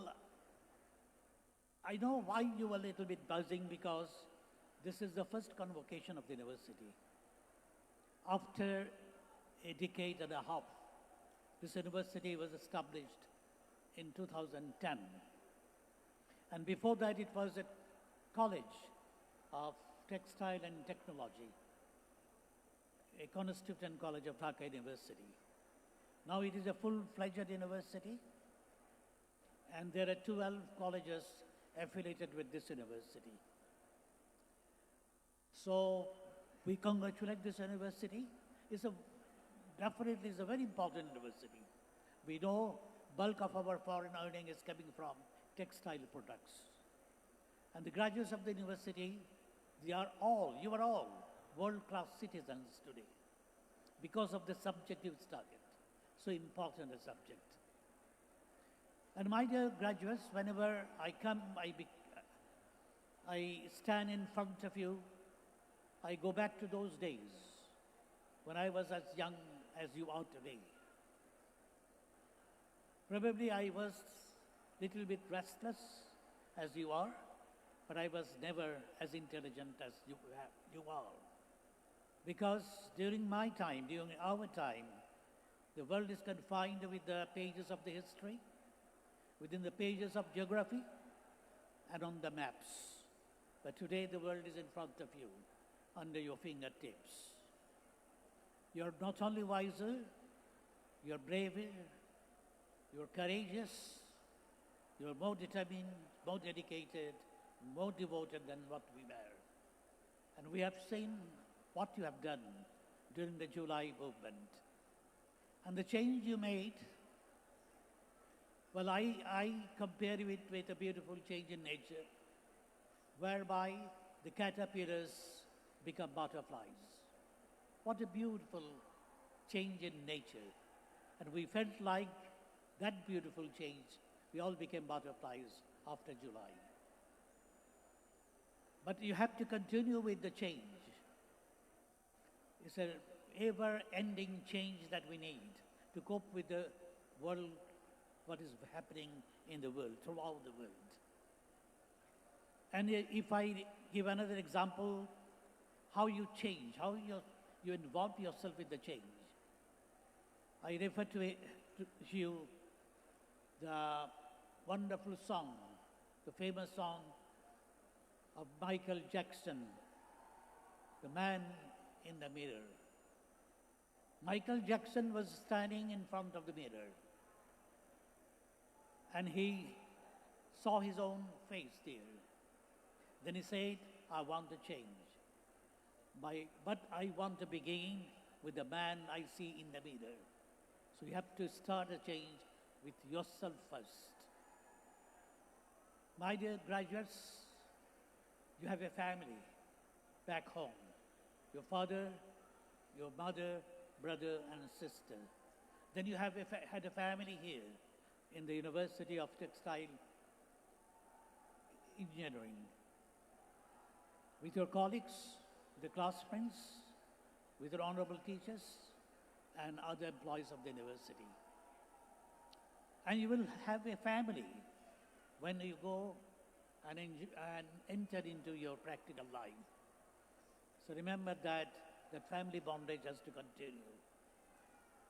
Speaker 10: I know why you were a little bit buzzing, because this is the first convocation of the university. After a decade and a half, this university was established in 2010. And before that, it was a college of textile and technology, a constituent college of Dhaka University. Now it is a full-fledged university, and there are 12 colleges affiliated with this university. So we congratulate this university. Definitely is a very important university. We know bulk of our foreign earning is coming from textile products. And the graduates of the university, you are all world-class citizens today because of the subject you started. So important a subject. And my dear graduates, whenever I come, I stand in front of you, I go back to those days when I was as young as you are today. Probably I was a little bit restless as you are, but I was never as intelligent as you are. Because during my time, during our time, the world is confined with the pages of the history, within the pages of geography, and on the maps. But today the world is in front of you, under your fingertips. You're not only wiser, you're braver, you're courageous, you're more determined, more dedicated, more devoted than what we were. And we have seen what you have done during the July movement. And the change you made, well, I compare it with a beautiful change in nature, whereby the caterpillars become butterflies. What a beautiful change in nature. And we felt like that beautiful change, we all became butterflies after July. But you have to continue with the change. It's an ever-ending change that we need to cope with the world, what is happening in the world, throughout the world. And if I give another example, how you change, how you involve yourself with the change. I refer to you the wonderful song, the famous song of Michael Jackson, The Man in the Mirror. Michael Jackson was standing in front of the mirror and he saw his own face there. Then he said, I want to change. But I want to begin with the man I see in the mirror. So you have to start a change with yourself first. My dear graduates, you have a family back home. Your father, your mother, brother and sister. Then you have had a family here in the University of Textile Engineering. With your colleagues, with your classmates, with your honorable teachers and other employees of the university. And you will have a family when you go and enter into your practical life. So remember that family bondage has to continue.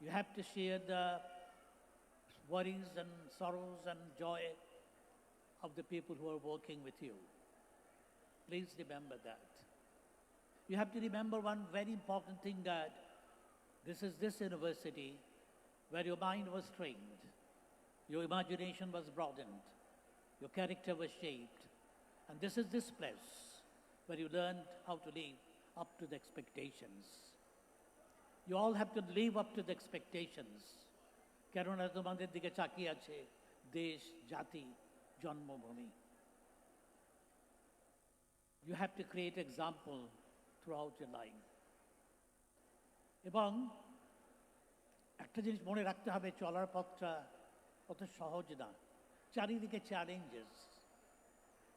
Speaker 10: You have to share the worries and sorrows and joy of the people who are working with you. Please remember that. You have to remember one very important thing, that this is this university where your mind was trained, your imagination was broadened, your character was shaped, and this is this place where you learned how to live up to the expectations. You all have to live up to the expectations. কেননা তোমাদের দিকে তাকিয়ে আছে দেশ, জাতি, জন্মভূমি. You have to create example throughout your life. এবং একটা জিনিস মনে রাখতে হবে, চলার পথটা অত সহজ না, চারিদিকে challenges.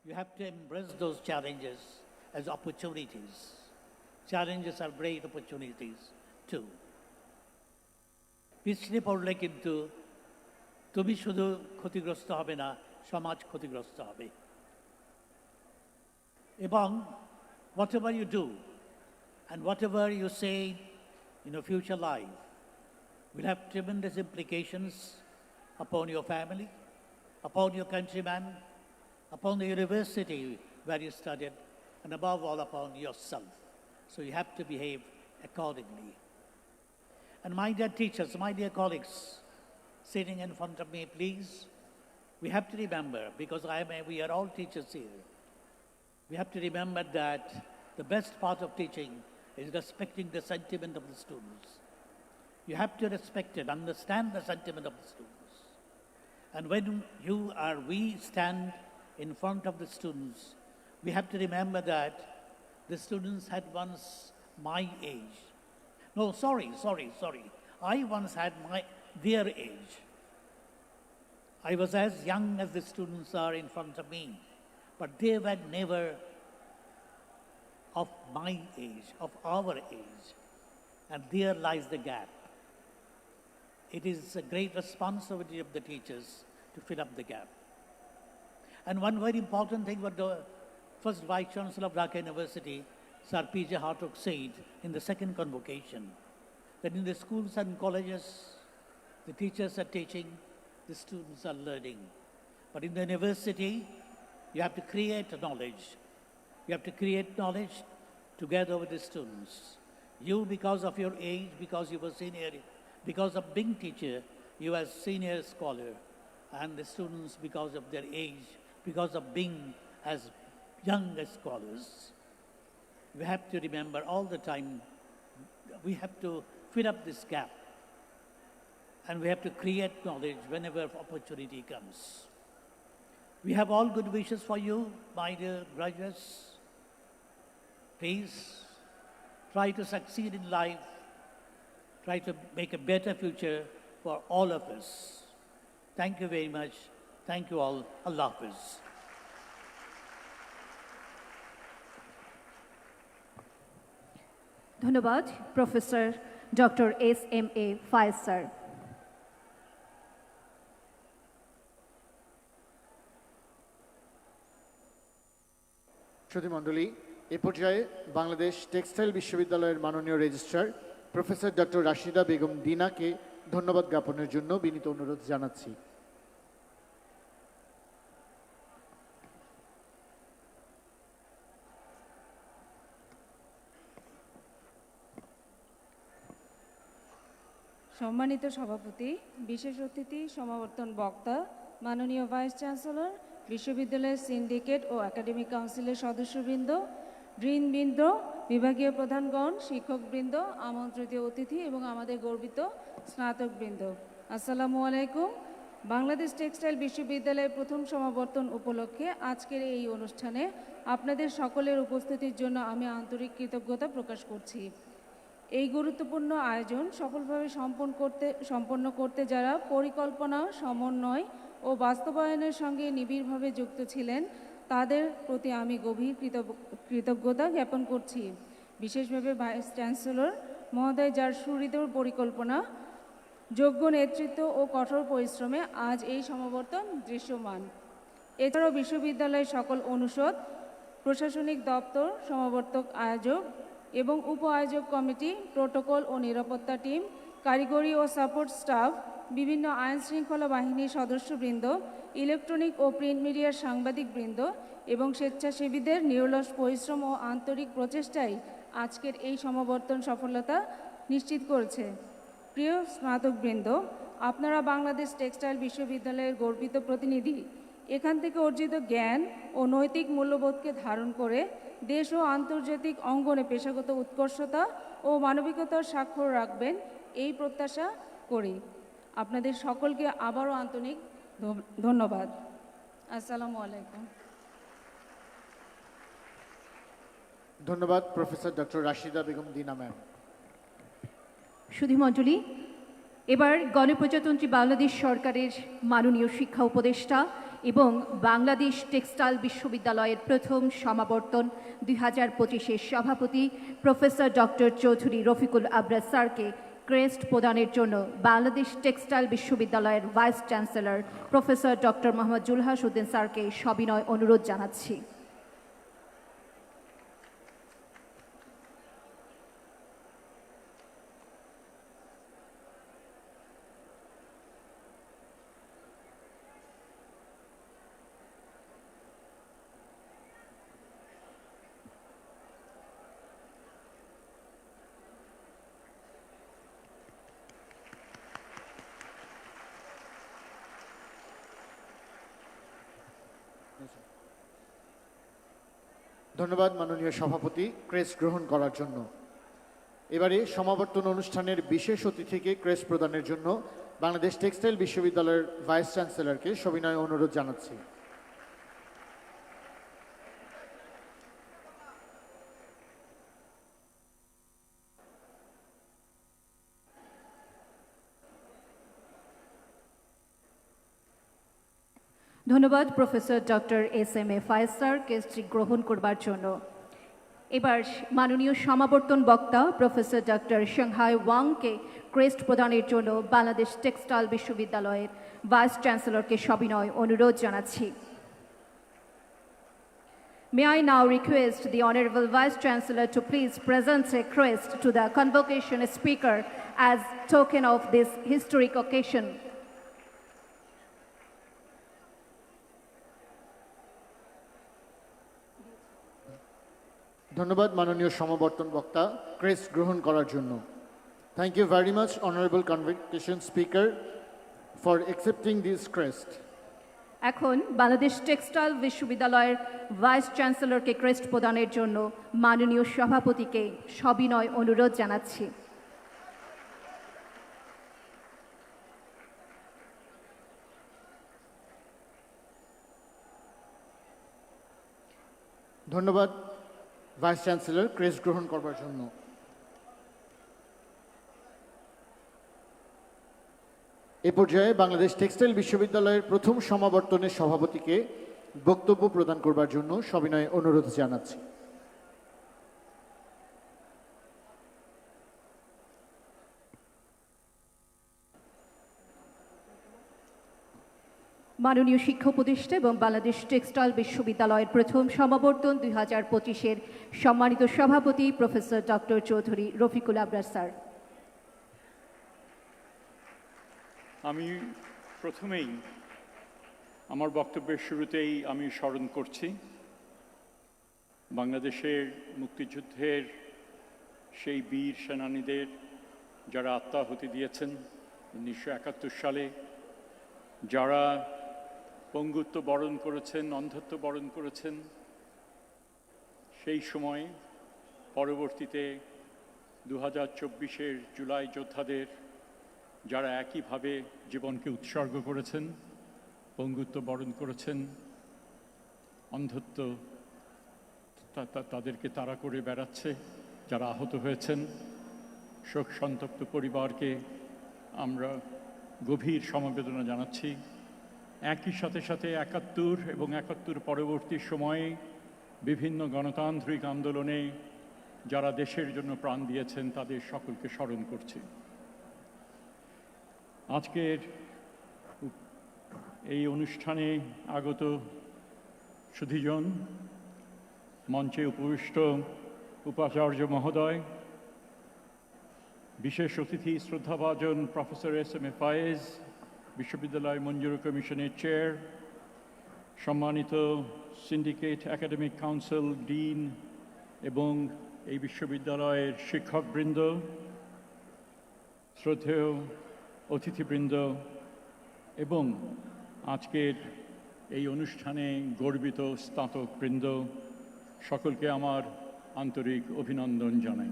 Speaker 10: You have to embrace those challenges as opportunities. Challenges are great opportunities too. পিছলে পড়লে কিন্তু তুমি শুধু ক্ষতিগ্রস্ত হবে না, সমাজ ক্ষতিগ্রস্ত হবে। এবং whatever you do and whatever you say in your future life will have tremendous implications upon your family, upon your countrymen, upon the university where you studied, and above all upon yourself. So you have to behave accordingly. And my dear teachers, my dear colleagues sitting in front of me, please, we have to remember, because we are all teachers here, we have to remember that the best part of teaching is respecting the sentiment of the students. You have to respect it, understand the sentiment of the students. And when we stand in front of the students, we have to remember that the students had once my age. No, sorry. I once had their age. I was as young as the students are in front of me, but they were never of my age, of our age. And there lies the gap. It is a great responsibility of the teachers to fill up the gap. And one very important thing what the first Vice Chancellor of Dhaka University, Sir P.J. Hartog, said in the second convocation, that in the schools and colleges, the teachers are teaching, the students are learning. But in the university, you have to create knowledge. You have to create knowledge together with the students. You, because of your age, because you were senior, because of being teacher, you as senior scholar, and the students because of their age, because of being as young as scholars. We have to remember all the time, we have to fill up this gap. And we have to create knowledge whenever opportunity comes. We have all good wishes for you, my dear graduates. Please try to succeed in life, try to make a better future for all of us. Thank you very much. Thank you all. Allah Hafiz.
Speaker 2: ধন্যবাদ professor doctor S M A. Faiz sir.
Speaker 3: সুধীমণ্ডলী, এ পর্যায়ে Bangladesh textile বিশ্ববিদ্যালয়ের মাননীয় registrar professor doctor Rashida Begum দিনাকে ধন্যবাদ জ্ঞাপনের জন্য বিনীত অনুরোধ জানাচ্ছি।
Speaker 7: সম্মানিত সভাপতি, বিশেষ অতিথি, সমাবর্তন বক্তা, মাননীয় ভাইস চ্যান্সেলর, বিশ্ববিদ্যালয়ের সিন্ডিকেট ও একাডেমিক কাউন্সিলের সদস্যবৃন্দ, বৃন্দ, বিভাগীয় প্রধানগণ, শিক্ষকবৃন্দ, আমন্ত্রিত অতিথি এবং আমাদের গর্বিত স্নাতকবৃন্দ, আসসালামু আলাইকুম। বাংলাদেশ টেক্সটাইল বিশ্ববিদ্যালয়ের প্রথম সমাবর্তন উপলক্ষে আজকের এই অনুষ্ঠানে আপনাদের সকলের উপস্থিতির জন্য আমি আন্তরিক কৃতজ্ঞতা প্রকাশ করছি। এই গুরুত্বপূর্ণ আয়োজন সফলভাবে সম্পন্ন করতে যারা পরিকল্পনা, সমন্বয় ও বাস্তবায়নের সঙ্গে নিবিড়ভাবে যুক্ত ছিলেন তাদের প্রতি আমি গভীর কৃতজ্ঞতা জ্ঞাপন করছি। বিশেষভাবে ভাইস চ্যান্সেলর মহোদয়, যার সুহৃদ পরিকল্পনা, যোগ্য নেতৃত্ব ও কঠোর পরিশ্রমে আজ এই সমাবর্তন দৃশ্যমান। এছাড়াও বিশ্ববিদ্যালয়ের সকল অনুষদ, প্রশাসনিক দপ্তর, সমাবর্তক আয়োজক এবং উপ আয়োজক কমিটি, প্রোটোকল ও নিরাপত্তা টিম, কারিগরি ও সাপোর্ট স্টাফ, বিভিন্ন আইন শৃঙ্খলা বাহিনীর সদস্যবৃন্দ, ইলেকট্রনিক ও প্রিন্ট মিডিয়ার সাংবাদিকবৃন্দ এবং স্বেচ্ছাসেবীদের নিরলস পরিশ্রম ও আন্তরিক প্রচেষ্টাই আজকের এই সমাবর্তন সফলতা নিশ্চিত করেছে। প্রিয় স্নাতকবৃন্দ, আপনারা বাংলাদেশ টেক্সটাইল বিশ্ববিদ্যালয়ের গর্বিত প্রতিনিধি। এখান থেকে অর্জিত জ্ঞান ও নৈতিক মূল্যবোধকে ধারণ করে দেশ ও আন্তর্জাতিক অঙ্গনে পেশাগত উৎকর্ষতা ও মানবিকতার স্বাক্ষর রাখবেন, এই প্রত্যাশা করি। আপনাদের সকলকে আবারও আন্তরিক ধন্যবাদ। আসসালামু আলাইকুম।
Speaker 3: ধন্যবাদ প্রফেসর ডক্টর রাশিদা বেগম দিনা ম্যাম।
Speaker 2: সুধীমণ্ডলী, এবার গণপ্রজাতন্ত্রী বাংলাদেশ সরকারের মাননীয় শিক্ষা উপদেষ্টা এবং বাংলাদেশ টেক্সটাইল বিশ্ববিদ্যালয়ের প্রথম সমাবর্তন 2025-এর সভাপতি প্রফেসর ডক্টর চৌধুরী রফিকুল আবরার স্যারকে ক্রেস্ট প্রদানের জন্য বাংলাদেশ টেক্সটাইল বিশ্ববিদ্যালয়ের vice chancellor professor doctor Mohammad Julhas Uddin স্যারকে সবিনয় অনুরোধ জানাচ্ছি।
Speaker 3: ধন্যবাদ মাননীয় সভাপতি ক্রেস্ট গ্রহণ করার জন্য। এবারে সমাবর্তন অনুষ্ঠানের বিশেষ অতিথিকে ক্রেস্ট প্রদানের জন্য বাংলাদেশ টেক্সটাইল বিশ্ববিদ্যালয়ের ভাইস চ্যান্সেলরকে সবিনয় অনুরোধ জানাচ্ছি।
Speaker 2: ধন্যবাদ professor doctor S M A. Faiz sir ক্রেস্টটি গ্রহণ করবার জন্য। এবার মাননীয় সমাবর্তন বক্তা প্রফেসর ডক্টর সাংহাই ওয়াংকে ক্রেস্ট প্রদানের জন্য বাংলাদেশ টেক্সটাইল বিশ্ববিদ্যালয়ের ভাইস চ্যান্সেলরকে সবিনয় অনুরোধ জানাচ্ছি। May I now request the Honorable Vice Chancellor to please present a crest to the convocation speaker as token of this historic occasion.
Speaker 3: ধন্যবাদ মাননীয় সমাবর্তন বক্তা ক্রেস্ট গ্রহণ করার জন্য। Thank you very much, Honorable Convocation Speaker, for accepting this crest.
Speaker 2: এখন Bangladesh textile বিশ্ববিদ্যালয়ের vice চ্যান্সেলরকে crest প্রদানের জন্য মাননীয় সভাপতিকে সবিনয় অনুরোধ জানাচ্ছি।
Speaker 3: ধন্যবাদ ভাইস চ্যান্সেলর ক্রেস্ট গ্রহণ করবার জন্য। এ পর্যায়ে বাংলাদেশ টেক্সটাইল বিশ্ববিদ্যালয়ের প্রথম সমাবর্তনের সভাপতিকে বক্তব্য প্রদান করবার জন্য সবিনয়ে অনুরোধ জানাচ্ছি।
Speaker 2: মাননীয় শিক্ষা উপদেষ্টা এবং বাংলাদেশ টেক্সটাইল বিশ্ববিদ্যালয়ের প্রথম সমাবর্তন 2025-এর সম্মানিত সভাপতি professor doctor Chowdhury Rafiqul Abrar sir.
Speaker 6: আমি প্রথমেই আমার বক্তব্যের শুরুতেই আমি স্মরণ করছি বাংলাদেশের মুক্তিযুদ্ধের সেই বীর সেনানীদের যারা আত্মাহুতি দিয়েছেন 1971 সালে, যারা পঙ্গুত্ব বরণ করেছেন, অন্ধত্ব বরণ করেছেন সেই সময়, পরবর্তীতে 2024-এর জুলাই যোদ্ধাদের যারা একইভাবে জীবনকে উৎসর্গ করেছেন, পঙ্গুত্ব বরণ করেছেন, অন্ধত্ব তাদেরকে তাড়া করে বেড়াচ্ছে, যারা আহত হয়েছেন, শোক সন্তপ্ত পরিবারকে আমরা গভীর সমবেদনা জানাচ্ছি। একই সাথে 71 এবং 71 পরবর্তী সময়ে বিভিন্ন গণতান্ত্রিক আন্দোলনে যারা দেশের জন্য প্রাণ দিয়েছেন তাদের সকলকে স্মরণ করছি। আজকের এই অনুষ্ঠানে আগত সুধীজন, মঞ্চে উপবিষ্ট উপাচার্য মহোদয়, বিশেষ অতিথি শ্রদ্ধাভাজন প্রফেসর SM ফায়েজ, বিশ্ববিদ্যালয় মঞ্জুরি কমিশনের চেয়ার, সম্মানিত সিন্ডিকেট একাডেমিক কাউন্সিল ডিন এবং এই বিশ্ববিদ্যালয়ের শিক্ষকবৃন্দ, শ্রদ্ধেয় অতিথিবৃন্দ এবং আজকের এই অনুষ্ঠানে গর্বিত স্নাতকবৃন্দ, সকলকে আমার আন্তরিক অভিনন্দন জানাই।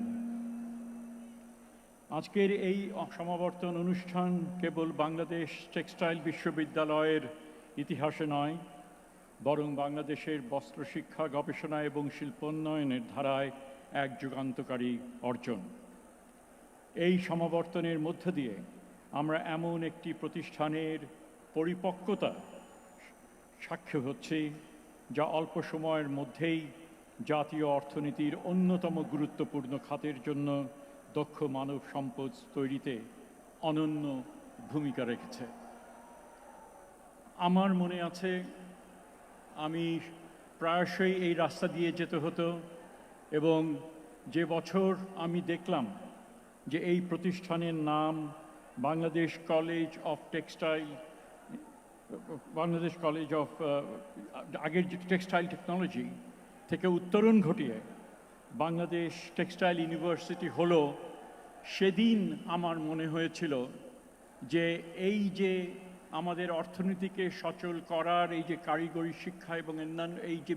Speaker 6: আজকের এই সমাবর্তন অনুষ্ঠান কেবল বাংলাদেশ টেক্সটাইল বিশ্ববিদ্যালয়ের ইতিহাসে নয়, বরং বাংলাদেশের বস্ত্র শিক্ষা, গবেষণা এবং শিল্পোন্নয়নের ধারায় এক যুগান্তকারী অর্জন। এই সমাবর্তনের মধ্য দিয়ে আমরা এমন একটি প্রতিষ্ঠানের পরিপক্কতা সাক্ষী হচ্ছি যা অল্প সময়ের মধ্যেই জাতীয় অর্থনীতির অন্যতম গুরুত্বপূর্ণ খাতের জন্য দক্ষ মানব সম্পদ তৈরিতে অনন্য ভূমিকা রেখেছে। আমার মনে আছে আমি প্রায়শই এই রাস্তা দিয়ে যেতে হতো এবং যে বছর আমি দেখলাম যে এই প্রতিষ্ঠানের নাম Bangladesh college of textile, Bangladesh college of আগের যে টেক্সটাইল টেকনোলজি থেকে উত্তরণ ঘটিয়ে বাংলাদেশ টেক্সটাইল ইউনিভার্সিটি হলো, সেদিন আমার মনে হয়েছিল যে এই যে আমাদের অর্থনীতিকে সচল করার এই যে কারিগরি শিক্ষা এবং অন্যান্য এই যে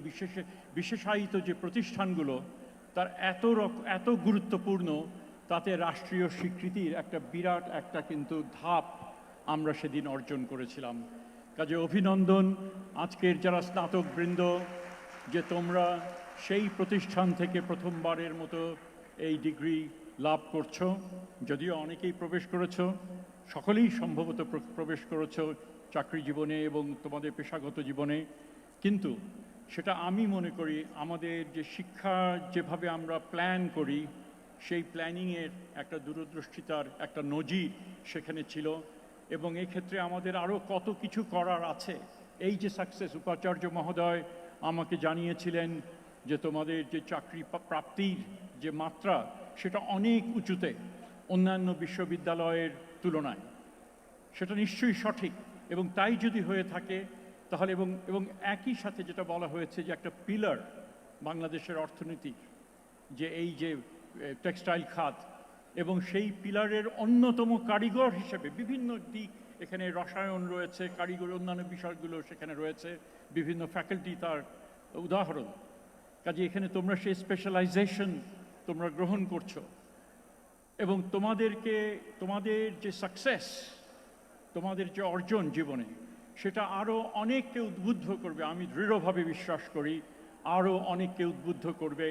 Speaker 6: বিশেষায়িত যে প্রতিষ্ঠানগুলো তার এত গুরুত্বপূর্ণ, তাতে রাষ্ট্রীয় স্বীকৃতির একটা বিরাট একটা কিন্তু ধাপ আমরা সেদিন অর্জন করেছিলাম। কাজে অভিনন্দন আজকের যারা স্নাতকবৃন্দ যে তোমরা সেই প্রতিষ্ঠান থেকে প্রথমবারের মতো এই ডিগ্রি লাভ করছো। যদিও অনেকেই প্রবেশ করেছো, সকলেই সম্ভবত প্রবেশ করেছো চাকরি জীবনে এবং তোমাদের পেশাগত জীবনে, কিন্তু সেটা আমি মনে করি আমাদের যে শিক্ষা যেভাবে আমরা প্ল্যান করি সেই প্ল্যানিংয়ের একটা দূরদৃষ্টিতার একটা নজির সেখানে ছিল এবং এক্ষেত্রে আমাদের আরও কত কিছু করার আছে। এই যে সাকসেস, উপাচার্য মহোদয় আমাকে জানিয়েছিলেন যে তোমাদের যে চাকরি প্রাপ্তির যে মাত্রা সেটা অনেক উঁচুতে অন্যান্য বিশ্ববিদ্যালয়ের তুলনায়। সেটা নিশ্চয়ই সঠিক এবং তাই যদি হয়ে থাকে তাহলে এবং একই সাথে যেটা বলা হয়েছে যে একটা পিলার বাংলাদেশের অর্থনীতি যে এই যে টেক্সটাইল খাত এবং সেই পিলারের অন্যতম কারিগর হিসেবে বিভিন্ন দিক এখানে রসায়ন রয়েছে, কারিগরি অন্যান্য বিষয়গুলো সেখানে রয়েছে, বিভিন্ন ফ্যাকাল্টি তার উদাহরণ। কাজে এখানে তোমরা সেই স্পেশালাইজেশন তোমরা গ্রহণ করছো এবং তোমাদের যে সাকসেস, তোমাদের যে অর্জন জীবনে সেটা আরও অনেককে উদ্বুদ্ধ করবে। আমি দৃঢ়ভাবে বিশ্বাস করি আরও অনেককে উদ্বুদ্ধ করবে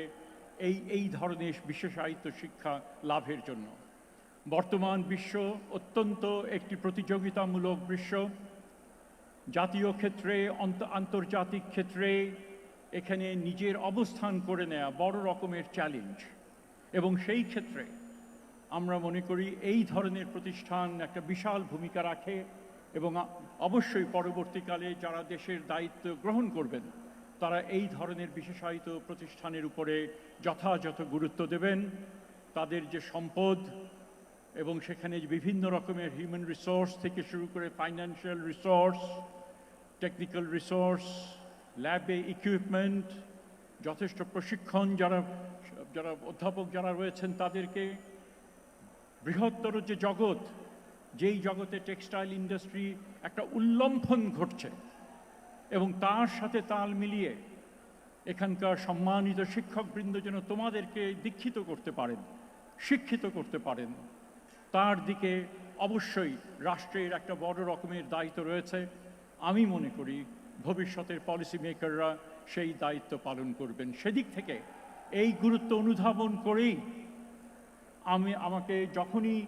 Speaker 6: এই ধরনের বিশেষায়িত শিক্ষা লাভের জন্য। বর্তমান বিশ্ব অত্যন্ত একটি প্রতিযোগিতামূলক বিশ্ব। জাতীয় ক্ষেত্রে আন্তর্জাতিক ক্ষেত্রে এখানে নিজের অবস্থান করে নেওয়া বড় রকমের চ্যালেঞ্জ, এবং সেই ক্ষেত্রে আমরা মনে করি এই ধরনের প্রতিষ্ঠান একটা বিশাল ভূমিকা রাখে, এবং অবশ্যই পরবর্তীকালে যারা দেশের দায়িত্ব গ্রহণ করবেন তারা এই ধরনের বিশেষায়িত প্রতিষ্ঠানের উপরে যথাযথ গুরুত্ব দেবেন। তাদের যে সম্পদ এবং সেখানে বিভিন্ন রকমের হিউম্যান রিসোর্স থেকে শুরু করে ফাইন্যান্সিয়াল রিসোর্স, টেকনিক্যাল রিসোর্স, ল্যাবে ইকুইপমেন্ট, যথেষ্ট প্রশিক্ষণ, যারা অধ্যাপক যারা রয়েছেন তাদেরকে, বৃহত্তর যে জগৎ, যেই জগতে টেক্সটাইল ইন্ডাস্ট্রি একটা উল্লম্ফন ঘটছে, এবং তার সাথে তাল মিলিয়ে এখানকার সম্মানিত শিক্ষকবৃন্দ যেন তোমাদেরকে দীক্ষিত করতে পারেন, শিক্ষিত করতে পারেন, তার দিকে অবশ্যই রাষ্ট্রের একটা বড় রকমের দায়িত্ব রয়েছে। আমি মনে করি ভবিষ্যতের পলিসি মেকাররা সেই দায়িত্ব পালন করবেন। সেদিক থেকে এই গুরুত্ব অনুধাবন করেই আমাকে যখনই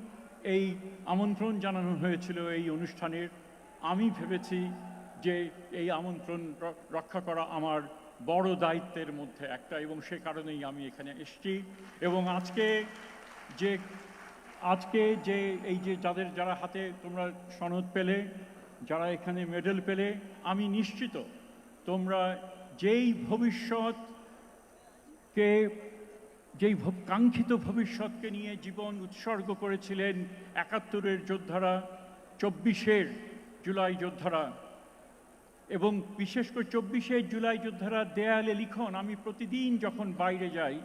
Speaker 6: এই আমন্ত্রণ জানানো হয়েছিল এই অনুষ্ঠানের, আমি ভেবেছি যে এই আমন্ত্রণ রক্ষা করা আমার বড় দায়িত্বের মধ্যে একটা, এবং সে কারণেই আমি এখানে এসেছি। এবং আজকে যে এই যে যারা হাতে তোমরা সনদ পেলে, যারা এখানে মেডেল পেলে, আমি নিশ্চিত তোমরা যেই কাঙ্ক্ষিত ভবিষ্যৎকে নিয়ে জীবন উৎসর্গ করেছিলেন ৭১-এর যোদ্ধারা, ২৪-এর জুলাই যোদ্ধারা, এবং বিশেষ করে ২৪-এর জুলাই যোদ্ধারা দেয়ালে লিখন, আমি প্রতিদিন যখন বাইরে যাই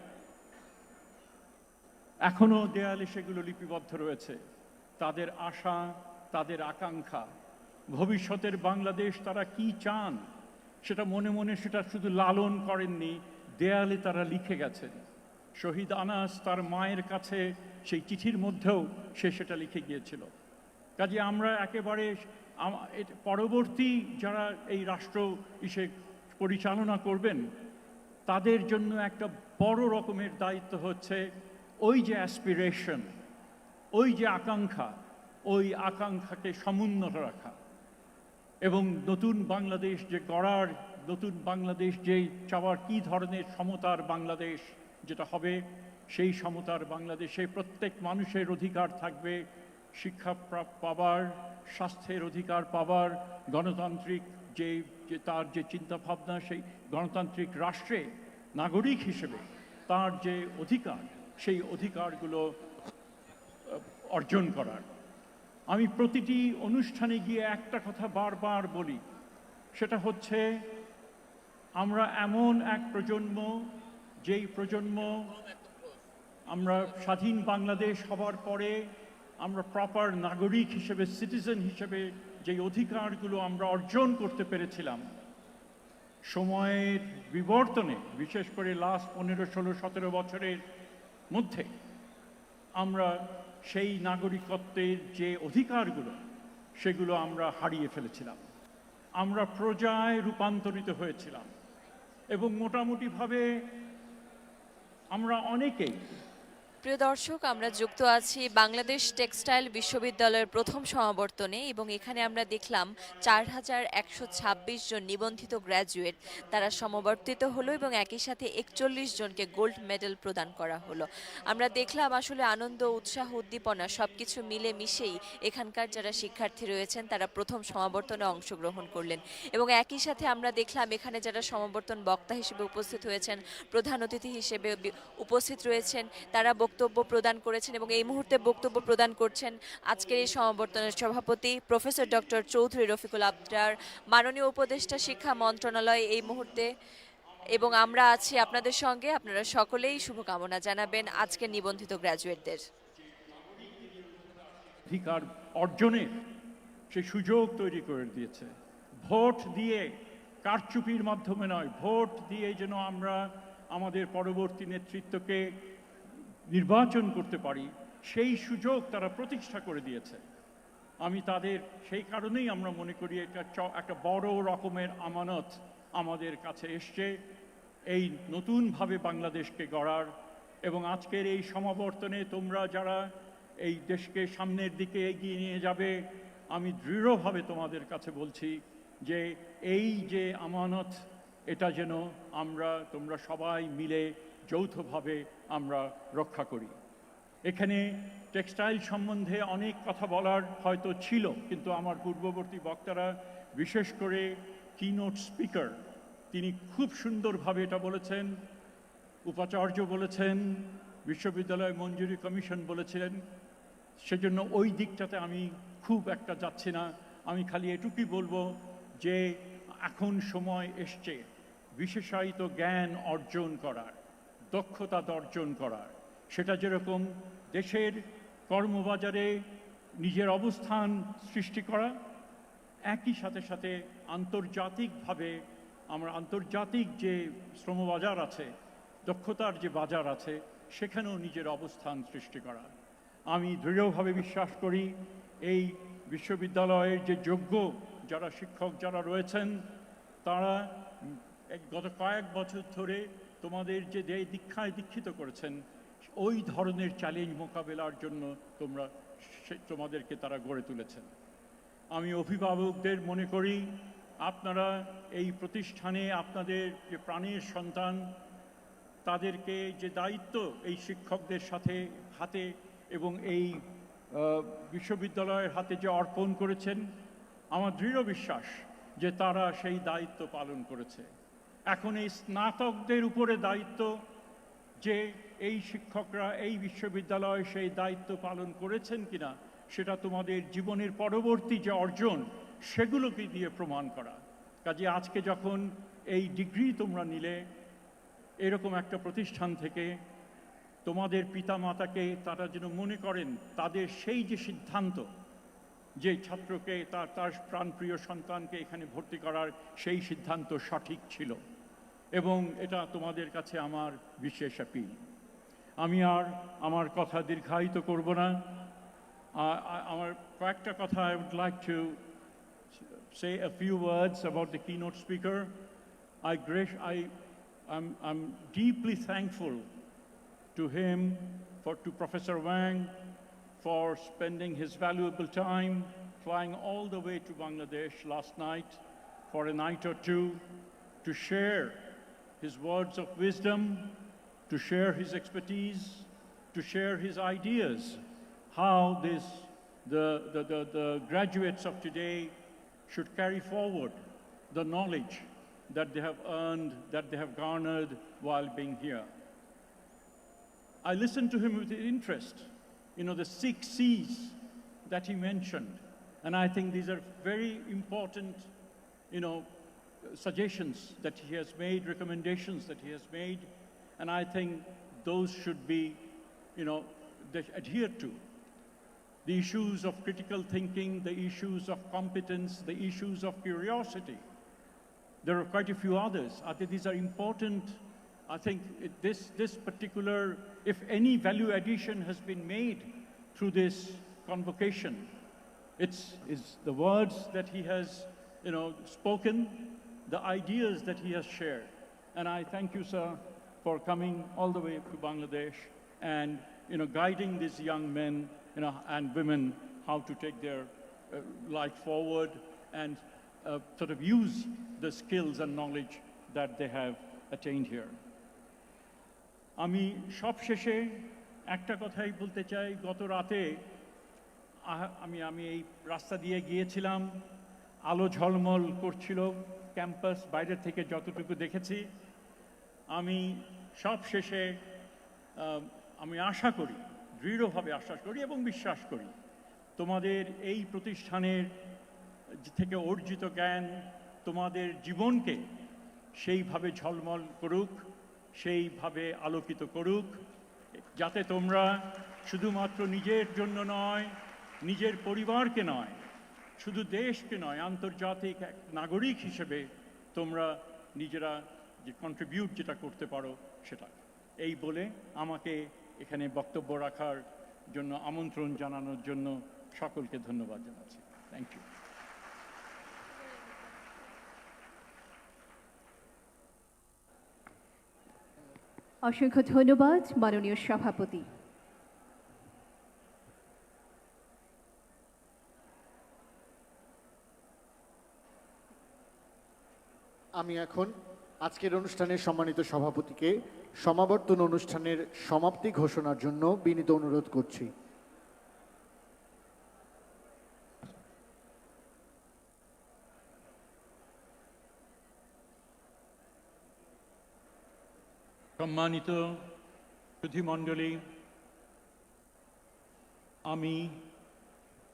Speaker 6: এখনো দেয়ালে সেগুলো লিপিবদ্ধ রয়েছে। তাদের আশা, তাদের আকাঙ্ক্ষা, ভবিষ্যতের বাংলাদেশ তারা কি চান সেটা মনে মনে সেটা শুধু লালন করেননি, দেয়ালে তারা লিখে গেছেন। শহীদ আনাস তার মায়ের কাছে সেই চিঠির মধ্যেও সে সেটা লিখে গিয়েছিল। কাজে আমরা একেবারে পরবর্তী যারা এই রাষ্ট্র পরিচালনা করবেন তাদের জন্য একটা বড় রকমের দায়িত্ব হচ্ছে ওই যে অ্যাসপিরেশন, ওই যে আকাঙ্ক্ষা, ওই আকাঙ্ক্ষাকে সমুন্নত রাখা, এবং নতুন বাংলাদেশ যে গড়ার, নতুন বাংলাদেশ যে চাওয়ার, কী ধরনের সমতার বাংলাদেশ যেটা হবে, সেই সমতার বাংলাদেশে প্রত্যেক মানুষের অধিকার থাকবে শিক্ষা পাবার, স্বাস্থ্যের অধিকার পাবার, গণতান্ত্রিক তার যে চিন্তাভাবনা, সেই গণতান্ত্রিক রাষ্ট্রে নাগরিক হিসেবে তার যে অধিকার, সেই অধিকারগুলো অর্জন করার। আমি প্রতিটি অনুষ্ঠানে গিয়ে একটা কথা বারবার বলি, সেটা হচ্ছে আমরা এমন এক প্রজন্ম, যেই প্রজন্ম আমরা স্বাধীন বাংলাদেশ হবার পরে আমরা প্রপার নাগরিক হিসেবে, সিটিজেন হিসেবে যেই অধিকারগুলো আমরা অর্জন করতে পেরেছিলাম, সময়ের বিবর্তনে বিশেষ করে লাস্ট 15, 16, 17 বছরের মধ্যে আমরা সেই নাগরিকত্বের যে অধিকারগুলো সেগুলো আমরা হারিয়ে ফেলেছিলাম। আমরা প্রজায় রূপান্তরিত হয়েছিলাম, এবং মোটামুটিভাবে আমরা অনেকেই।
Speaker 5: প্রিয় দর্শক, আমরা যুক্ত আছি বাংলাদেশ টেক্সটাইল বিশ্ববিদ্যালয়ের প্রথম সমাবর্তনে, এবং এখানে আমরা দেখলাম ৪,১২৬ জন নিবন্ধিত গ্র্যাজুয়েট তারা সমাবর্তিত হলো, এবং একই সাথে ৪১ জনকে গোল্ড মেডেল প্রদান করা হলো। আমরা দেখলাম আসলে আনন্দ, উৎসাহ, উদ্দীপনা সবকিছু মিলে মিশেই এখানকার যারা শিক্ষার্থী রয়েছেন তারা প্রথম সমাবর্তনে অংশগ্রহণ করলেন, এবং একই সাথে আমরা দেখলাম এখানে যারা সমাবর্তন বক্তা হিসেবে উপস্থিত হয়েছেন, প্রধান অতিথি হিসেবে উপস্থিত রয়েছেন, তারা বক্তব্য প্রদান করেছেন, এবং এই মুহূর্তে বক্তব্য প্রদান করছেন আজকের এই সমাবর্তনের সভাপতি প্রফেসর ডক্টর চৌধুরী রফিকুল আবরার, মাননীয় উপদেষ্টা শিক্ষা মন্ত্রণালয় এই মুহূর্তে, এবং আমরা আছি আপনাদের সঙ্গে। আপনারা সকলেই শুভকামনা জানাবেন আজকের নিবন্ধিত গ্র্যাজুয়েটদের।
Speaker 6: অধিকার অর্জনের সে সুযোগ তৈরি করে দিয়েছে। ভোট দিয়ে, কারচুপির মাধ্যমে নয়, ভোট দিয়ে যেন আমরা আমাদের পরবর্তী নেতৃত্বকে নির্বাচন করতে পারি, সেই সুযোগ তারা প্রতিষ্ঠা করে দিয়েছে। আমি তাদের সেই কারণেই আমরা মনে করি এটা একটা বড় রকমের আমানত আমাদের কাছে এসছে এই নতুনভাবে বাংলাদেশকে গড়ার। এবং আজকের এই সমাবর্তনে তোমরা যারা এই দেশকে সামনের দিকে এগিয়ে নিয়ে যাবে। আমি দৃঢ়ভাবে তোমাদের কাছে বলছি যে এই যে আমানত, এটা যেন তোমরা সবাই মিলে যৌথভাবে আমরা রক্ষা করি। এখানে টেক্সটাইল সম্বন্ধে অনেক কথা বলার হয়তো ছিল, কিন্তু আমার পূর্ববর্তী বক্তারা, বিশেষ করে কিনোট স্পিকার, তিনি খুব সুন্দরভাবে এটা বলেছেন, উপাচার্য বলেছেন, বিশ্ববিদ্যালয় মঞ্জুরি কমিশন বলেছিলেন। সেজন্য ওই দিকটাতে আমি খুব একটা যাচ্ছি না। আমি খালি এটুকুই বলবো যে এখন সময় এসছে বিশেষায়িত জ্ঞান অর্জন করার, দক্ষতা অর্জন করার। সেটা যেরকম দেশের কর্মবাজারে নিজের অবস্থান সৃষ্টি করা, একই সাথে সাথে আন্তর্জাতিকভাবে আমরা আন্তর্জাতিক যে শ্রমবাজার আছে, দক্ষতার যে বাজার আছে, সেখানেও নিজের অবস্থান সৃষ্টি করা। আমি দৃঢ়ভাবে বিশ্বাস করি এই বিশ্ববিদ্যালয়ের যে যোগ্য যারা শিক্ষক যারা রয়েছেন, তারা গত কয়েক বছর ধরে তোমাদের যে দীক্ষায় দীক্ষিত করেছেন, ওই ধরনের চ্যালেঞ্জ মোকাবেলার জন্য তোমাদেরকে তারা গড়ে তুলেছেন। আমি অভিভাবকদের মনে করি, আপনারা এই প্রতিষ্ঠানে আপনাদের যে প্রাণের সন্তান, তাদেরকে যে দায়িত্ব এই শিক্ষকদের সাথে হাতে এবং এই বিশ্ববিদ্যালয়ের হাতে যে অর্পণ করেছেন, আমার দৃঢ় বিশ্বাস যে তারা সেই দায়িত্ব পালন করেছে। এখন এই স্নাতকদের উপরে দায়িত্ব যে এই শিক্ষকরা এই বিশ্ববিদ্যালয়ে সেই দায়িত্ব পালন করেছেন কিনা, সেটা তোমাদের জীবনের পরবর্তী যে অর্জন, সেগুলোকে দিয়ে প্রমাণ করা। কাজে আজকে যখন এই ডিগ্রি তোমরা নিলে এরকম একটা প্রতিষ্ঠান থেকে, তোমাদের পিতামাতাকে তারা যেন মনে করেন তাদের সেই যে সিদ্ধান্ত, যে ছাত্রকে তার প্রাণপ্রিয় সন্তানকে এখানে ভর্তি করার, সেই সিদ্ধান্ত সঠিক ছিল। এবং এটা তোমাদের কাছে আমার বিশেষ অ্যাপিল। আমি আর আমার কথা দীর্ঘায়িত করব না। আমার কয়েকটা কথা I would like to say a few words about the keynote speaker. I'm deeply thankful to him, to Professor Wang, for spending his valuable time flying all the way to Bangladesh last night for a night or two to share his words of wisdom, to share his expertise, to share his ideas, how the graduates of today should carry forward the knowledge that they have earned, that they have garnered while being here. I listened to him with interest, the 6 C's that he mentioned. And I think these are very important, suggestions that he has made, recommendations that he has made. And I think those should be, adhered to. The issues of critical thinking, the issues of competence, the issues of curiosity. There are quite a few others. I think these are important. I think this particular, if any value addition has been made through this convocation, it's the words that he has, spoken, the ideas that he has shared. And I thank you, sir, for coming all the way to Bangladesh and, guiding these young men, and women how to take their life forward and sort of use the skills and knowledge that they have attained here. আমি সবশেষে একটা কথাই বলতে চাই। গত রাতে আমি এই রাস্তা দিয়ে গিয়েছিলাম, আলো ঝলমল করছিল ক্যাম্পাস, বাইরে থেকে যতটুকু দেখেছি। আমি সবশেষে আমি আশা করি, দৃঢ়ভাবে আশা করি এবং বিশ্বাস করি, তোমাদের এই প্রতিষ্ঠানের থেকে অর্জিত জ্ঞান তোমাদের জীবনকে সেইভাবে ঝলমল করুক, সেইভাবে আলোকিত করুক, যাতে তোমরা শুধুমাত্র নিজের জন্য নয়, নিজের পরিবারকে নয়, শুধু দেশকে নয়, আন্তর্জাতিক এক নাগরিক হিসেবে তোমরা নিজেরা যে কন্ট্রিবিউট যেটা করতে পারো সেটা। এই বলে আমাকে এখানে বক্তব্য রাখার জন্য আমন্ত্রণ জানানোর জন্য সকলকে ধন্যবাদ জানাচ্ছি। Thank you.
Speaker 2: অসংখ্য ধন্যবাদ মাননীয় সভাপতি।
Speaker 3: আমি এখন আজকের অনুষ্ঠানের সম্মানিত সভাপতিকে সমাবর্তন অনুষ্ঠানের সমাপ্তি ঘোষণার জন্য বিনীত অনুরোধ করছি।
Speaker 6: সম্মানিত সুধীমণ্ডলী, আমি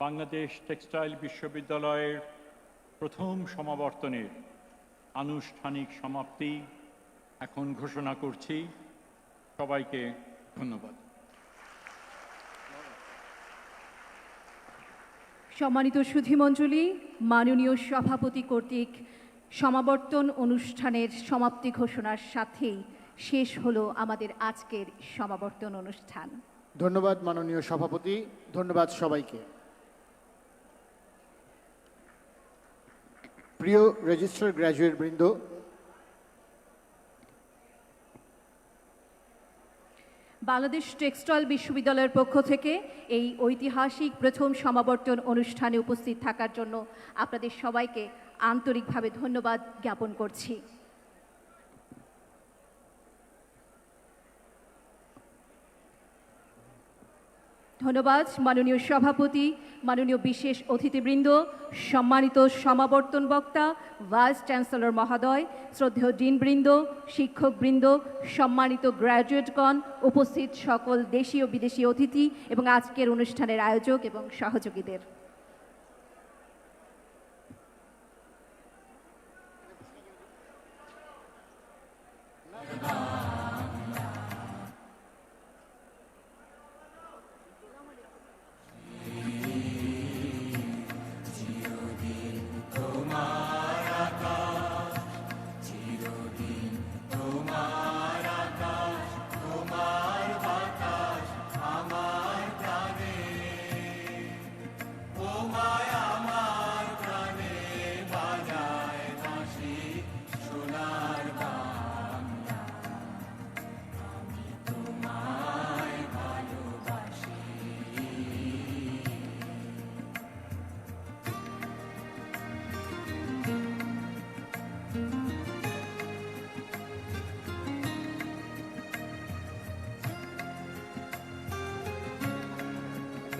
Speaker 6: বাংলাদেশ টেক্সটাইল বিশ্ববিদ্যালয়ের প্রথম সমাবর্তনের আনুষ্ঠানিক সমাপ্তি এখন ঘোষণা করছি। সবাইকে ধন্যবাদ।
Speaker 2: সম্মানিত সুধীমণ্ডলী, মাননীয় সভাপতি কর্তৃক সমাবর্তন অনুষ্ঠানের সমাপ্তি ঘোষণার সাথেই শেষ হলো আমাদের আজকের সমাবর্তন অনুষ্ঠান।
Speaker 3: ধন্যবাদ মাননীয় সভাপতি, ধন্যবাদ সবাইকে। প্রিয় রেজিস্ট্রার গ্র্যাজুয়েট বৃন্দ,
Speaker 2: বাংলাদেশ টেক্সটাইল বিশ্ববিদ্যালয়ের পক্ষ থেকে এই ঐতিহাসিক প্রথম সমাবর্তন অনুষ্ঠানে উপস্থিত থাকার জন্য আপনাদের সবাইকে আন্তরিকভাবে ধন্যবাদ জ্ঞাপন করছি। ধন্যবাদ মাননীয় সভাপতি, মাননীয় বিশেষ অতিথিবৃন্দ, সম্মানিত সমাবর্তন বক্তা, ভাইস চ্যান্সেলর মহোদয়, শ্রদ্ধেয় ডিনবৃন্দ, শিক্ষকবৃন্দ, সম্মানিত গ্র্যাজুয়েটগণ, উপস্থিত সকল দেশীয় বিদেশি অতিথি এবং আজকের অনুষ্ঠানের আয়োজক এবং সহযোগীদের।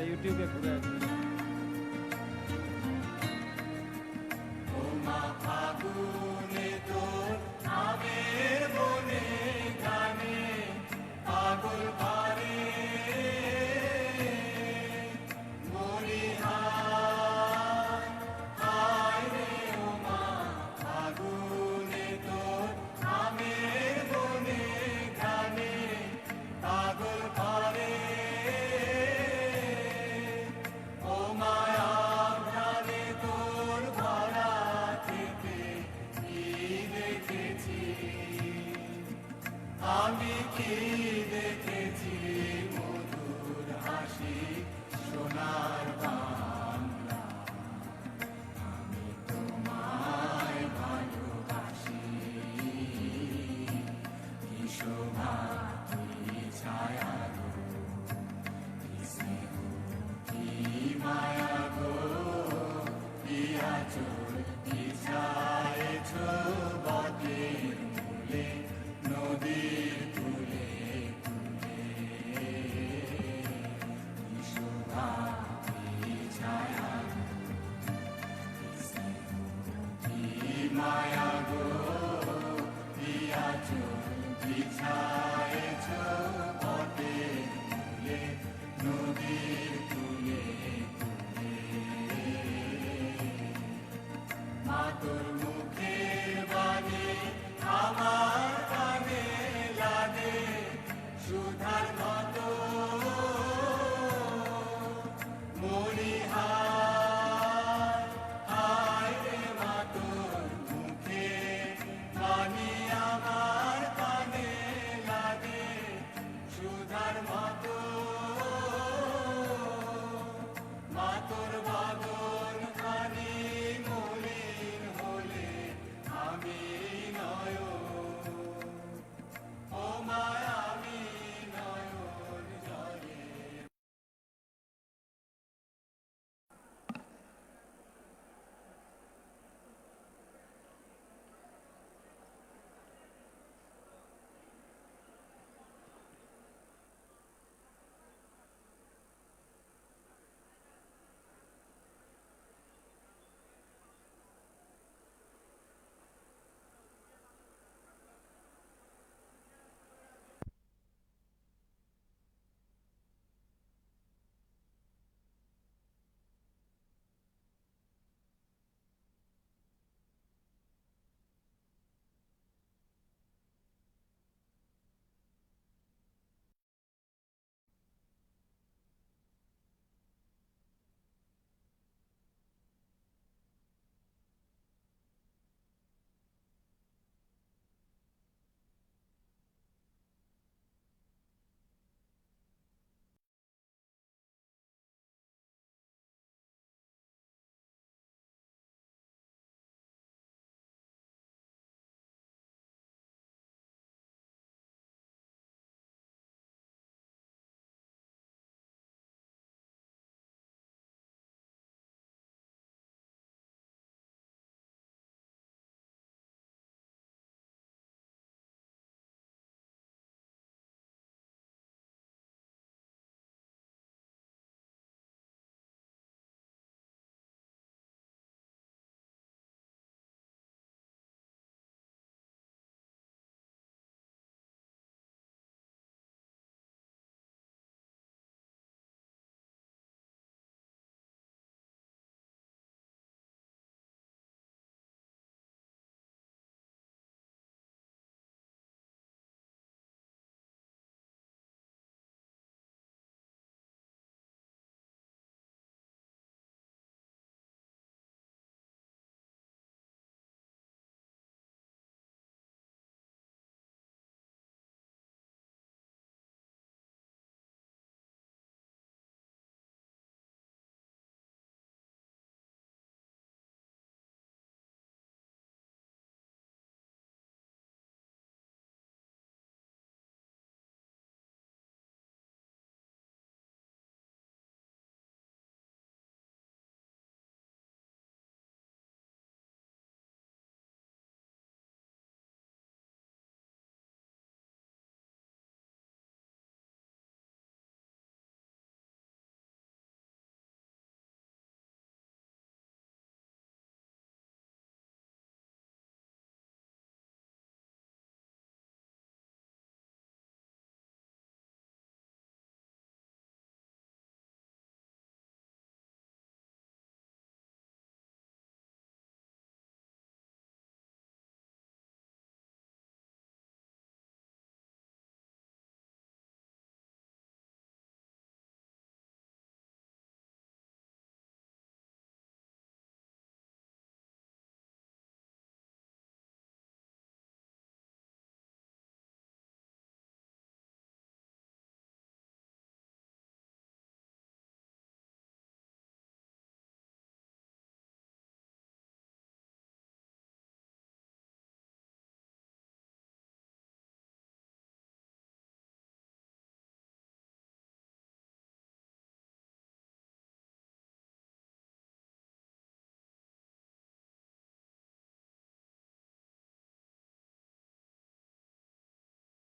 Speaker 9: ইউটিউবে ঘুরে আসি।
Speaker 11: আমি কি দেখেছি